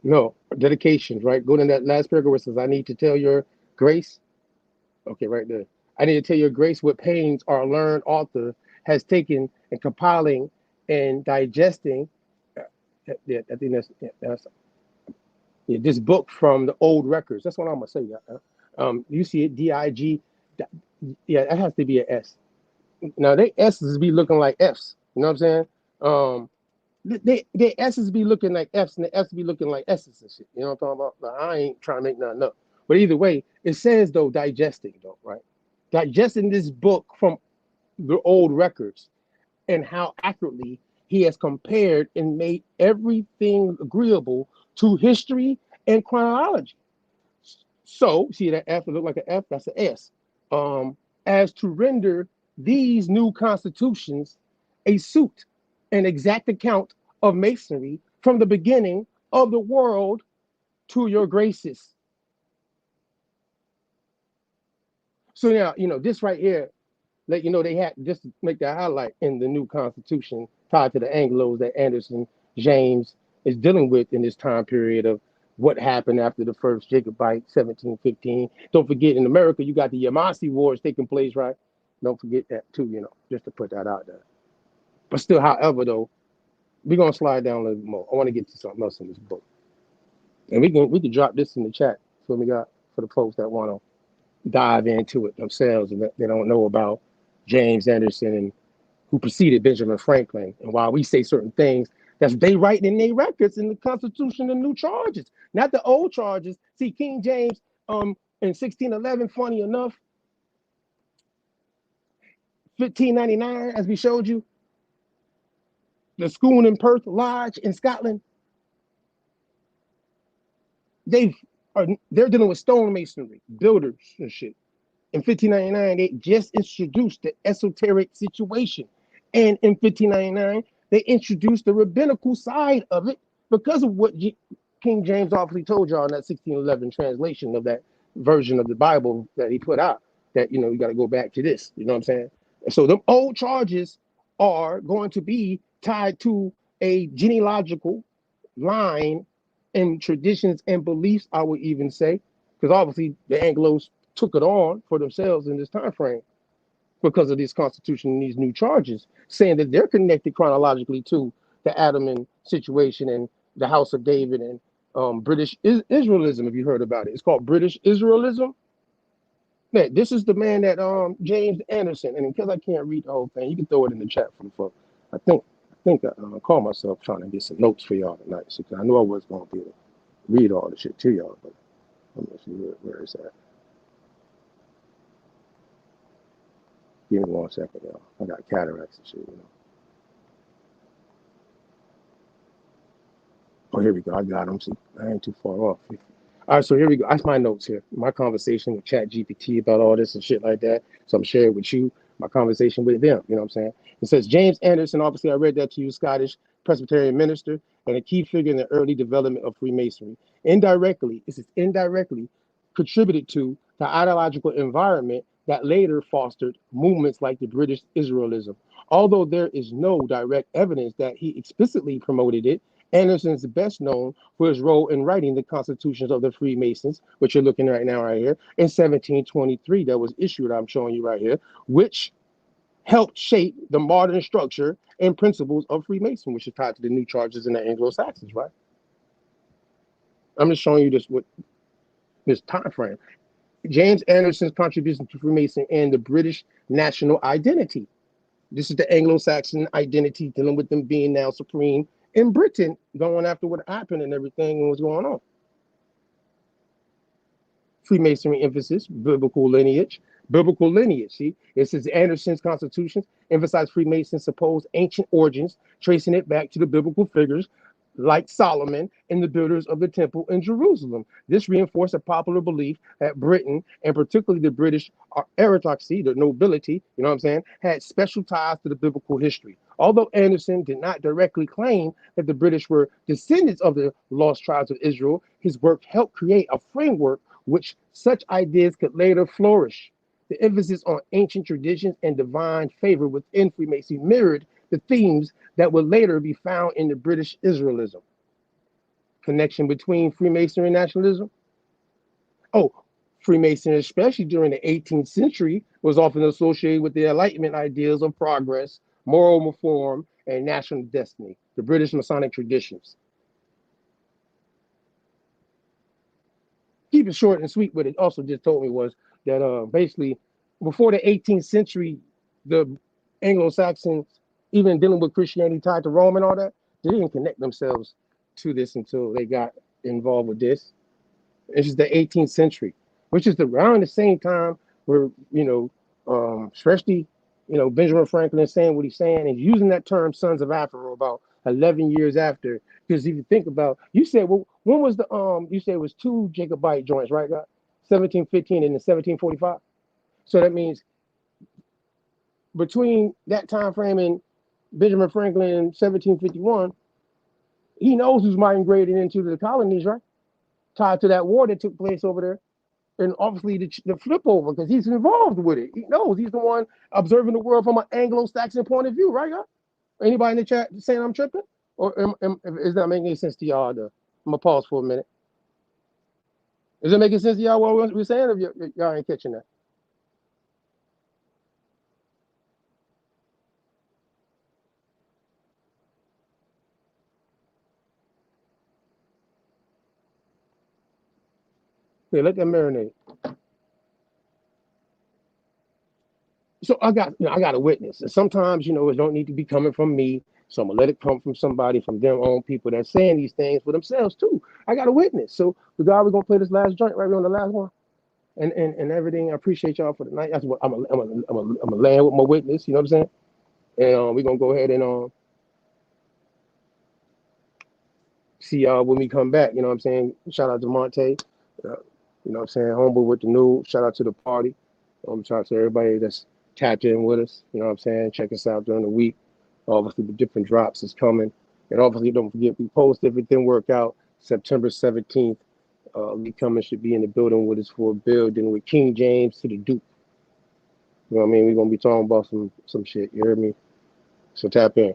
No, dedications, right? Go to that last paragraph where it says, I need to tell your grace. Okay, right there. I need to tell your grace what pains our learned author has taken in compiling and digesting. I think that's this book from the old records. That's what I'm gonna say. You see it, DIG. Yeah, that has to be an S. Now they S's be looking like F's. You know what I'm saying? They S's be looking like F's and the F's be looking like S's and shit. You know what I'm talking about? Now, I ain't trying to make nothing up. But either way, it says though digesting though, right? Digesting this book from the old records and how accurately he has compared and made everything agreeable to history and chronology. So see that F, it look like an F, that's an S. As to render these new constitutions a suit, an exact account of masonry from the beginning of the world to your graces. So now, you know, this right here, let you know they had just to make that highlight in the new constitution tied to the Anglos that Anderson James is dealing with in this time period of what happened after the first Jacobite, 1715. Don't forget, in America, you got the Yamasee Wars taking place, right? Don't forget that too, you know, just to put that out there. But still, however, though, we're gonna slide down a little bit more. I want to get to something else in this book, and we can drop this in the chat. So we got for the folks that want to dive into it themselves and they don't know about James Anderson and who preceded Benjamin Franklin. And while we say certain things, that's they write in their records in the Constitution, the new charges, not the old charges. See, King James in 1611, funny enough, 1599, as we showed you, the school in Perth Lodge in Scotland, they're dealing with stonemasonry, builders and shit. In 1599, they just introduced the esoteric situation. And in 1599, they introduced the rabbinical side of it because of what King James obviously told y'all in that 1611 translation of that version of the Bible that he put out, that, you know, you got to go back to this, you know what I'm saying? So them old charges are going to be tied to a genealogical line and traditions and beliefs, I would even say, because obviously the Anglos took it on for themselves in this time frame because of this constitution and these new charges, saying that they're connected chronologically to the Ottoman situation and the House of David and British Israelism, if you heard about it. It's called British Israelism. Yeah, this is the man that James Anderson, and because I can't read the whole thing, you can throw it in the chat for the folks. I think I call myself trying to get some notes for y'all tonight, so I know I was going to be able to read all the shit to y'all, but let me see where it's at. Give me 1 second, y'all. I got cataracts and shit, you know. Oh, here we go. I got them. See, I ain't too far off. All right, so here we go. That's my notes here. My conversation with ChatGPT about all this and shit like that. So I'm sharing with you my conversation with them. You know what I'm saying? It says James Anderson. Obviously, I read that to you, Scottish Presbyterian minister and a key figure in the early development of Freemasonry. Indirectly contributed to the ideological environment that later fostered movements like the British Israelism. Although there is no direct evidence that he explicitly promoted it, Anderson is best known for his role in writing the constitutions of the Freemasons, which you're looking right now right here, in 1723 that was issued, I'm showing you right here, which helped shape the modern structure and principles of Freemason, which is tied to the new charges in the Anglo Saxons, right? I'm just showing you this time frame. James Anderson's contribution to Freemason and the British national identity. This is the Anglo Saxon identity, dealing with them being now supreme in Britain, going after what happened and everything and what's going on. Freemasonry emphasis, biblical lineage. See, it says Anderson's constitutions emphasize Freemasons' supposed ancient origins, tracing it back to the biblical figures like Solomon and the builders of the temple in Jerusalem. This reinforced a popular belief that Britain, and particularly the British aristocracy, the nobility, you know what I'm saying, had special ties to the biblical history. Although Anderson did not directly claim that the British were descendants of the lost tribes of Israel, his work helped create a framework which such ideas could later flourish. The emphasis on ancient traditions and divine favor within Freemasonry mirrored the themes that would later be found in the British Israelism. Connection between Freemasonry and nationalism. Oh, Freemasonry, especially during the 18th century, was often associated with the Enlightenment ideals of progress, moral reform, and national destiny, the British Masonic traditions. Keep it short and sweet, but it also just told me was that basically before the 18th century, the Anglo-Saxons, even dealing with Christianity tied to Rome and all that, they didn't connect themselves to this until they got involved with this. It's just the 18th century, which is around the same time where, especially, Benjamin Franklin is saying what he's saying and using that term sons of Africa about 11 years after. Because if you think about, you said, well, when was the, you said it was 2 Jacobite joints, right, God? 1715 and 1745. So that means between that time frame and Benjamin Franklin in 1751, he knows who's migrating into the colonies, right? Tied to that war that took place over there. And obviously the flip over, because he's involved with it. He knows he's the one observing the world from an Anglo Saxon point of view, right, God? Anybody in the chat saying I'm tripping? Or is that making any sense to y'all? I'm going to pause for a minute. Is it making sense to y'all what we're saying, or y'all ain't catching that? Yeah, let that marinate. So I got a witness. And sometimes, it don't need to be coming from me. So I'm gonna let it come from somebody, from their own people that's saying these things for themselves too. I got a witness. So the guy, we're gonna play this last joint right here on the last one. And everything. I appreciate y'all for the night. That's what I'm gonna land with my witness, you know what I'm saying? And we're gonna go ahead and see y'all when we come back, you know what I'm saying? Shout out to Monte. You know what I'm saying? Humble with the news. Shout out to the party. Shout out to everybody that's tapped in with us. You know what I'm saying? Check us out during the week. Obviously, the different drops is coming. And obviously, don't forget, we post everything work out September 17th. Lee Cummings should be in the building with us for a building with King James to the Duke. You know what I mean? We're gonna be talking about some shit. You hear me? So tap in.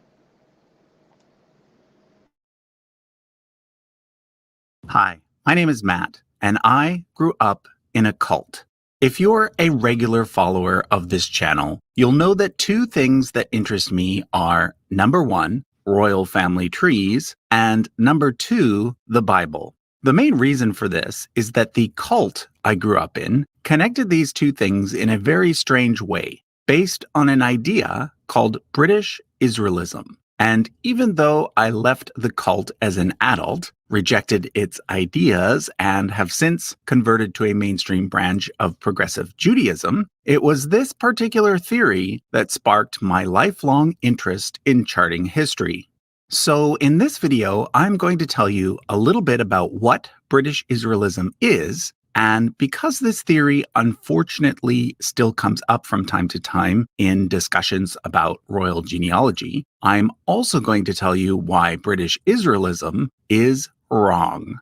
Hi, my name is Matt, and I grew up in a cult. If you're a regular follower of this channel, you'll know that two things that interest me are number one, royal family trees, and number two, the Bible. The main reason for this is that the cult I grew up in connected these two things in a very strange way, based on an idea called British Israelism. And even though I left the cult as an adult, rejected its ideas, and have since converted to a mainstream branch of progressive Judaism, it was this particular theory that sparked my lifelong interest in charting history. So in this video, I'm going to tell you a little bit about what British Israelism is. And because this theory unfortunately still comes up from time to time in discussions about royal genealogy, I'm also going to tell you why British Israelism is wrong.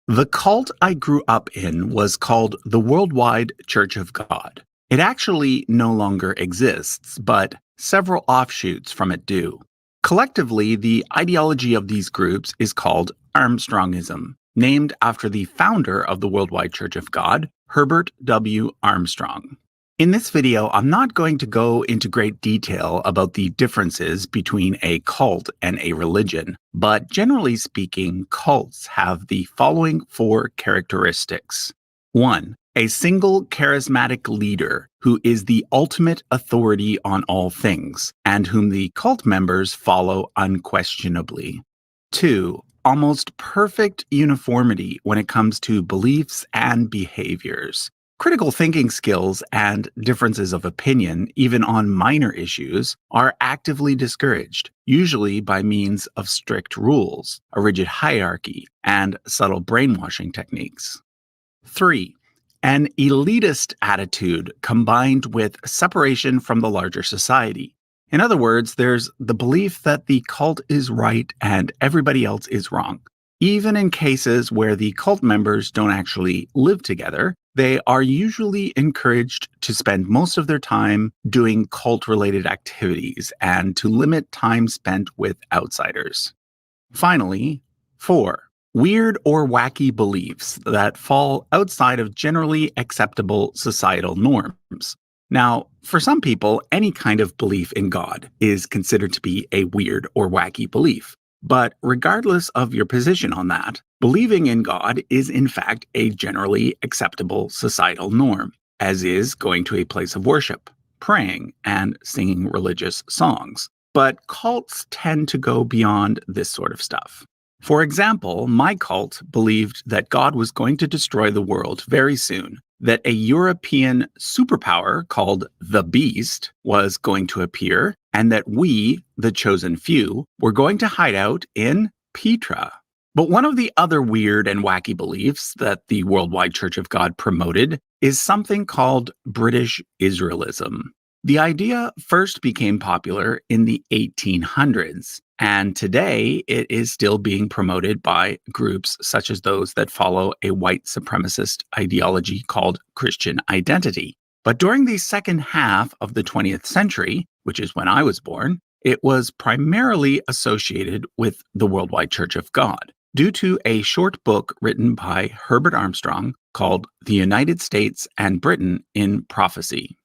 The cult I grew up in was called the Worldwide Church of God. It actually no longer exists, but several offshoots from it do. Collectively, the ideology of these groups is called Armstrongism, named after the founder of the Worldwide Church of God, Herbert W. Armstrong. In this video, I'm not going to go into great detail about the differences between a cult and a religion, but generally speaking, cults have the following four characteristics. 1. A single charismatic leader who is the ultimate authority on all things, and whom the cult members follow unquestionably. 2. Almost perfect uniformity when it comes to beliefs and behaviors. Critical thinking skills and differences of opinion, even on minor issues, are actively discouraged, usually by means of strict rules, a rigid hierarchy, and subtle brainwashing techniques. 3. An elitist attitude combined with separation from the larger society. In other words, there's the belief that the cult is right and everybody else is wrong. Even in cases where the cult members don't actually live together, they are usually encouraged to spend most of their time doing cult-related activities and to limit time spent with outsiders. Finally, 4. Weird or wacky beliefs that fall outside of generally acceptable societal norms. Now, for some people, any kind of belief in God is considered to be a weird or wacky belief. But regardless of your position on that, believing in God is in fact a generally acceptable societal norm, as is going to a place of worship, praying, and singing religious songs. But cults tend to go beyond this sort of stuff. For example, my cult believed that God was going to destroy the world very soon, that a European superpower called the Beast was going to appear, and that we, the chosen few, were going to hide out in Petra. But one of the other weird and wacky beliefs that the Worldwide Church of God promoted is something called British Israelism. The idea first became popular in the 1800s, and today it is still being promoted by groups such as those that follow a white supremacist ideology called Christian identity. But during the second half of the 20th century, which is when I was born, it was primarily associated with the Worldwide Church of God, due to a short book written by Herbert Armstrong called The United States and Britain in Prophecy.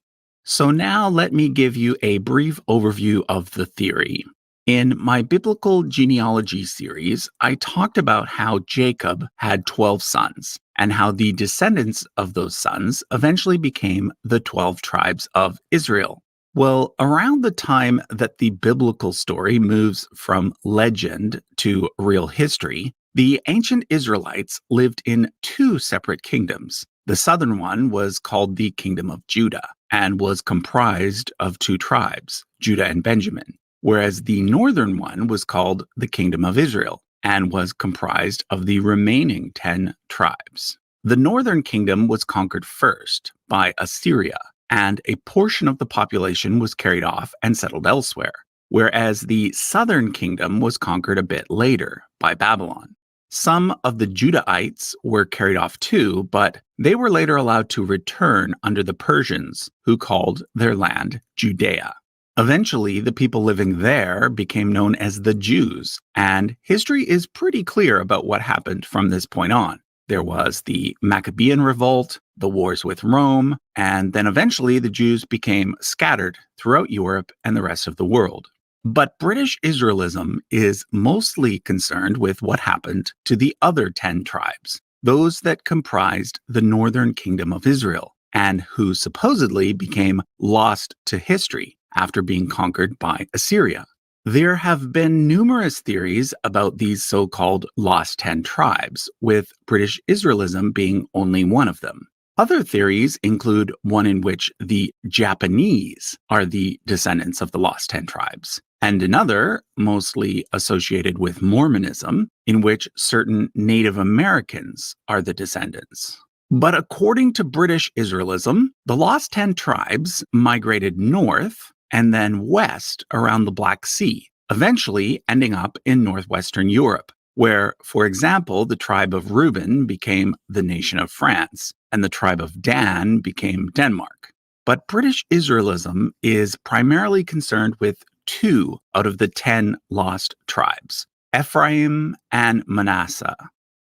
So now let me give you a brief overview of the theory. In my biblical genealogy series, I talked about how Jacob had 12 sons and how the descendants of those sons eventually became the 12 tribes of Israel. Well, around the time that the biblical story moves from legend to real history, the ancient Israelites lived in two separate kingdoms. The southern one was called the Kingdom of Judah and was comprised of two tribes, Judah and Benjamin, whereas the northern one was called the Kingdom of Israel and was comprised of the remaining 10 tribes. The northern kingdom was conquered first by Assyria, and a portion of the population was carried off and settled elsewhere, whereas the southern kingdom was conquered a bit later by Babylon. Some of the Judahites were carried off too, but they were later allowed to return under the Persians, who called their land Judea. Eventually, the people living there became known as the Jews, and history is pretty clear about what happened from this point on. There was the Maccabean revolt, the wars with Rome, and then eventually the Jews became scattered throughout Europe and the rest of the world. But British Israelism is mostly concerned with what happened to the other 10 tribes, those that comprised the northern kingdom of Israel, and who supposedly became lost to history after being conquered by Assyria. There have been numerous theories about these so-called lost 10 tribes, with British Israelism being only one of them. Other theories include one in which the Japanese are the descendants of the lost 10 tribes, and another, mostly associated with Mormonism, in which certain Native Americans are the descendants. But according to British Israelism, the lost 10 tribes migrated north and then west around the Black Sea, eventually ending up in northwestern Europe, where, for example, the tribe of Reuben became the nation of France, and the tribe of Dan became Denmark. But British Israelism is primarily concerned with 2 out of the 10 lost tribes, Ephraim and Manasseh.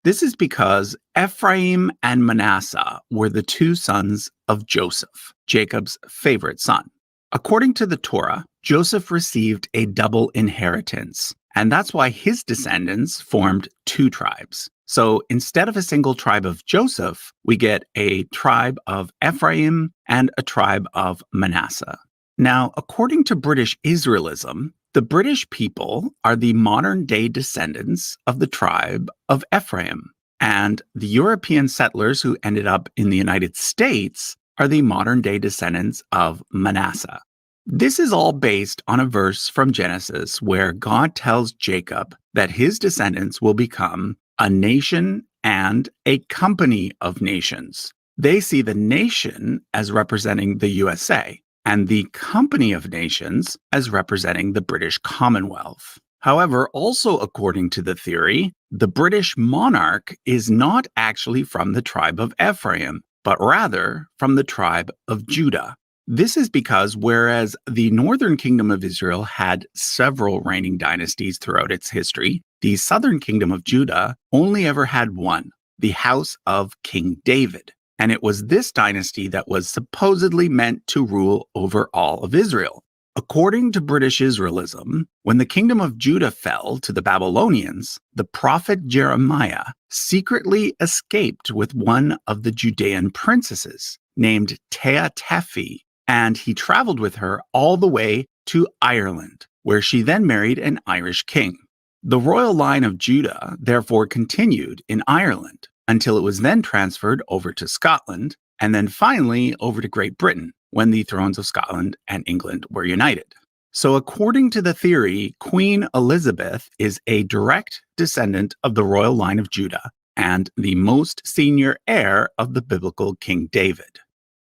This is because Ephraim and Manasseh were the 2 sons of Joseph, Jacob's favorite son. According to the Torah, Joseph received a double inheritance, and that's why his descendants formed 2 tribes. So instead of a single tribe of Joseph, we get a tribe of Ephraim and a tribe of Manasseh. Now, according to British Israelism, the British people are the modern-day descendants of the tribe of Ephraim, and the European settlers who ended up in the United States are the modern-day descendants of Manasseh. This is all based on a verse from Genesis where God tells Jacob that his descendants will become a nation and a company of nations. They see the nation as representing the USA and the company of nations as representing the British Commonwealth. However, also according to the theory, the British monarch is not actually from the tribe of Ephraim, but rather from the tribe of Judah. This is because whereas the northern kingdom of Israel had several reigning dynasties throughout its history, the southern kingdom of Judah only ever had one, the house of King David. And it was this dynasty that was supposedly meant to rule over all of Israel. According to British Israelism, when the kingdom of Judah fell to the Babylonians, the prophet Jeremiah secretly escaped with one of the Judean princesses named Tehatefi, and he traveled with her all the way to Ireland, where she then married an Irish king. The royal line of Judah therefore continued in Ireland until it was then transferred over to Scotland, and then finally over to Great Britain, when the thrones of Scotland and England were united. So according to the theory, Queen Elizabeth is a direct descendant of the royal line of Judah and the most senior heir of the biblical King David.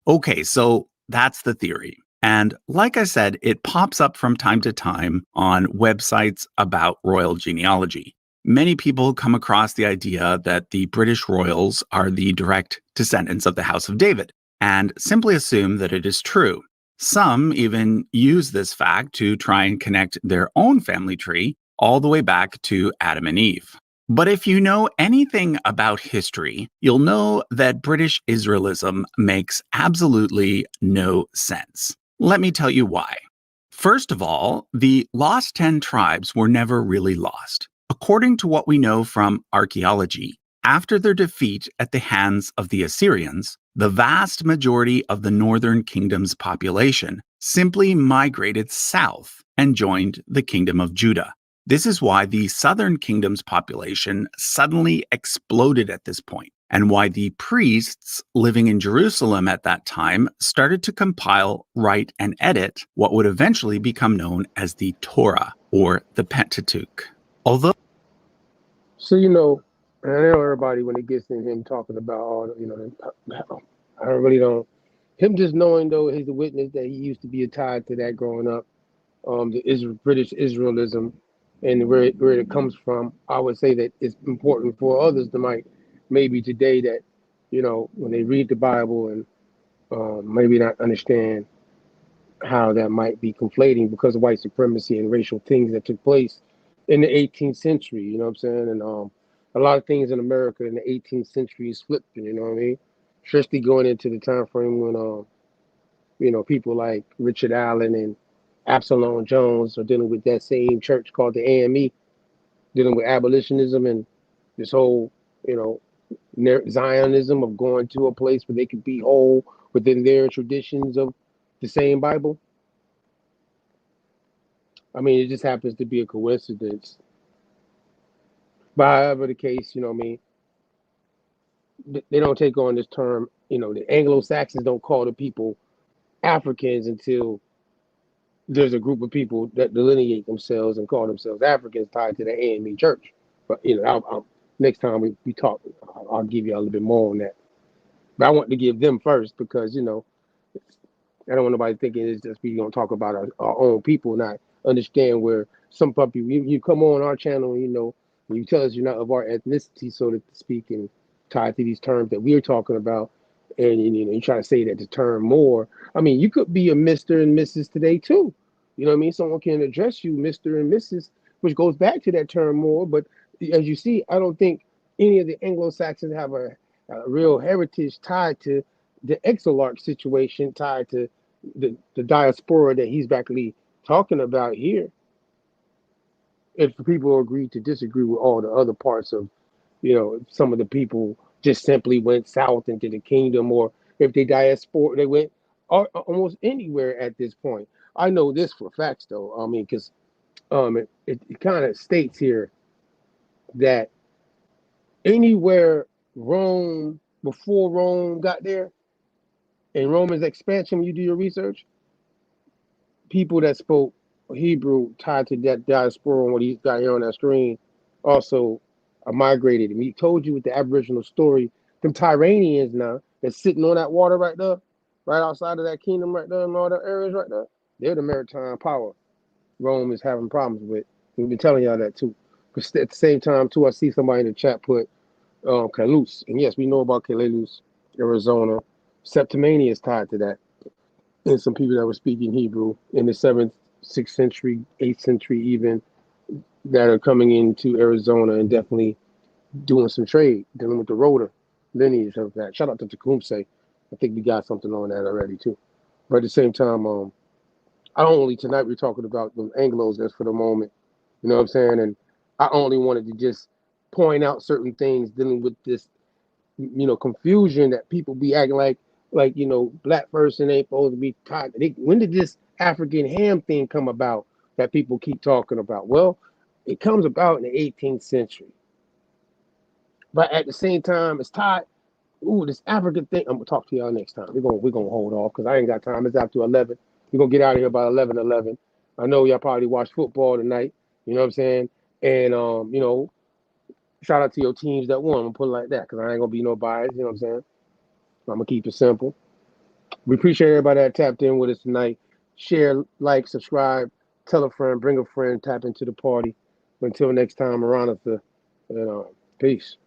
Okay, so that's the theory. And like I said, it pops up from time to time on websites about royal genealogy. Many people come across the idea that the British royals are the direct descendants of the House of David, and simply assume that it is true. Some even use this fact to try and connect their own family tree all the way back to Adam and Eve. But if you know anything about history, you'll know that British Israelism makes absolutely no sense. Let me tell you why. First of all, the lost 10 tribes were never really lost. According to what we know from archaeology, after their defeat at the hands of the Assyrians, the vast majority of the northern kingdom's population simply migrated south and joined the kingdom of Judah. This is why the southern kingdom's population suddenly exploded at this point, and why the priests living in Jerusalem at that time started to compile, write, and edit what would eventually become known as the Torah, or the Pentateuch. Although, So, you know, and I know everybody when it gets in him talking about all, I really don't him just knowing though he's a witness that he used to be tied to that growing up, the British Israelism, and where it comes from. I would say that it's important for others to maybe today that when they read the Bible and maybe not understand how that might be conflating because of white supremacy and racial things that took place in the 18th century. You know what I'm saying? And a lot of things in America in the 18th century is flipped. You know what I mean? Especially going into the time frame when people like Richard Allen and Absalom Jones are dealing with that same church called the AME, dealing with abolitionism and this whole, Zionism of going to a place where they could be whole within their traditions of the same Bible. I mean, it just happens to be a coincidence. But however the case, they don't take on this term. The Anglo Saxons don't call the people Africans until there's a group of people that delineate themselves and call themselves Africans tied to the AME church. But next time we talk, I'll give you a little bit more on that. But I want to give them first because I don't want nobody thinking it's just we gonna talk about our own people, not understand where some puppy you come on our channel, when you tell us you're not of our ethnicity, so to speak, and tied to these terms that we're talking about, and you try to say that the term more. I mean, you could be a Mr. and Mrs. today too. You know what I mean? Someone can address you Mr. and Mrs., which goes back to that term more. But as you see, I don't think any of the Anglo Saxons have a real heritage tied to the Exarch situation, tied to the diaspora that he's actually talking about here. If people agree to disagree with all the other parts of, some of the people just simply went south into the kingdom, or if they diaspora, they went almost anywhere at this point. I know this for facts, though. I mean, because it kind of states here that anywhere Rome, before Rome got there, in Roman's expansion, when you do your research, people that spoke Hebrew tied to that diaspora and what he's got here on that screen also migrated. And he told you with the Aboriginal story, them Tyranians now that's sitting on that water right there, right outside of that kingdom right there, and all the areas right there, they're the maritime power Rome is having problems with. We've been telling y'all that too. But at the same time, too, I see somebody in the chat put Kalus. And yes, we know about Kalus, Arizona. Septimania is tied to that. And some people that were speaking Hebrew in the 7th, 6th century, 8th century even, that are coming into Arizona and definitely doing some trade, dealing with the Rhoda lineage of that. Shout out to Tecumseh. I think we got something on that already too. But at the same time, tonight we're talking about the Anglos just for the moment. You know what I'm saying? And I only wanted to just point out certain things dealing with this, confusion that people be acting like, black person ain't supposed to be tied. When did this African ham thing come about that people keep talking about? Well, it comes about in the 18th century. But at the same time, it's tied. Ooh, this African thing. I'm gonna talk to y'all next time. We're gonna hold off because I ain't got time. It's after 11. We're gonna get out of here by 11:11. I know y'all probably watch football tonight. You know what I'm saying? And shout out to your teams that won. I'm gonna put it like that because I ain't gonna be no bias. You know what I'm saying? I'm gonna keep it simple. We appreciate everybody that tapped in with us tonight. Share, like, subscribe, tell a friend, bring a friend, tap into the party. Until next time, Maranatha, and peace.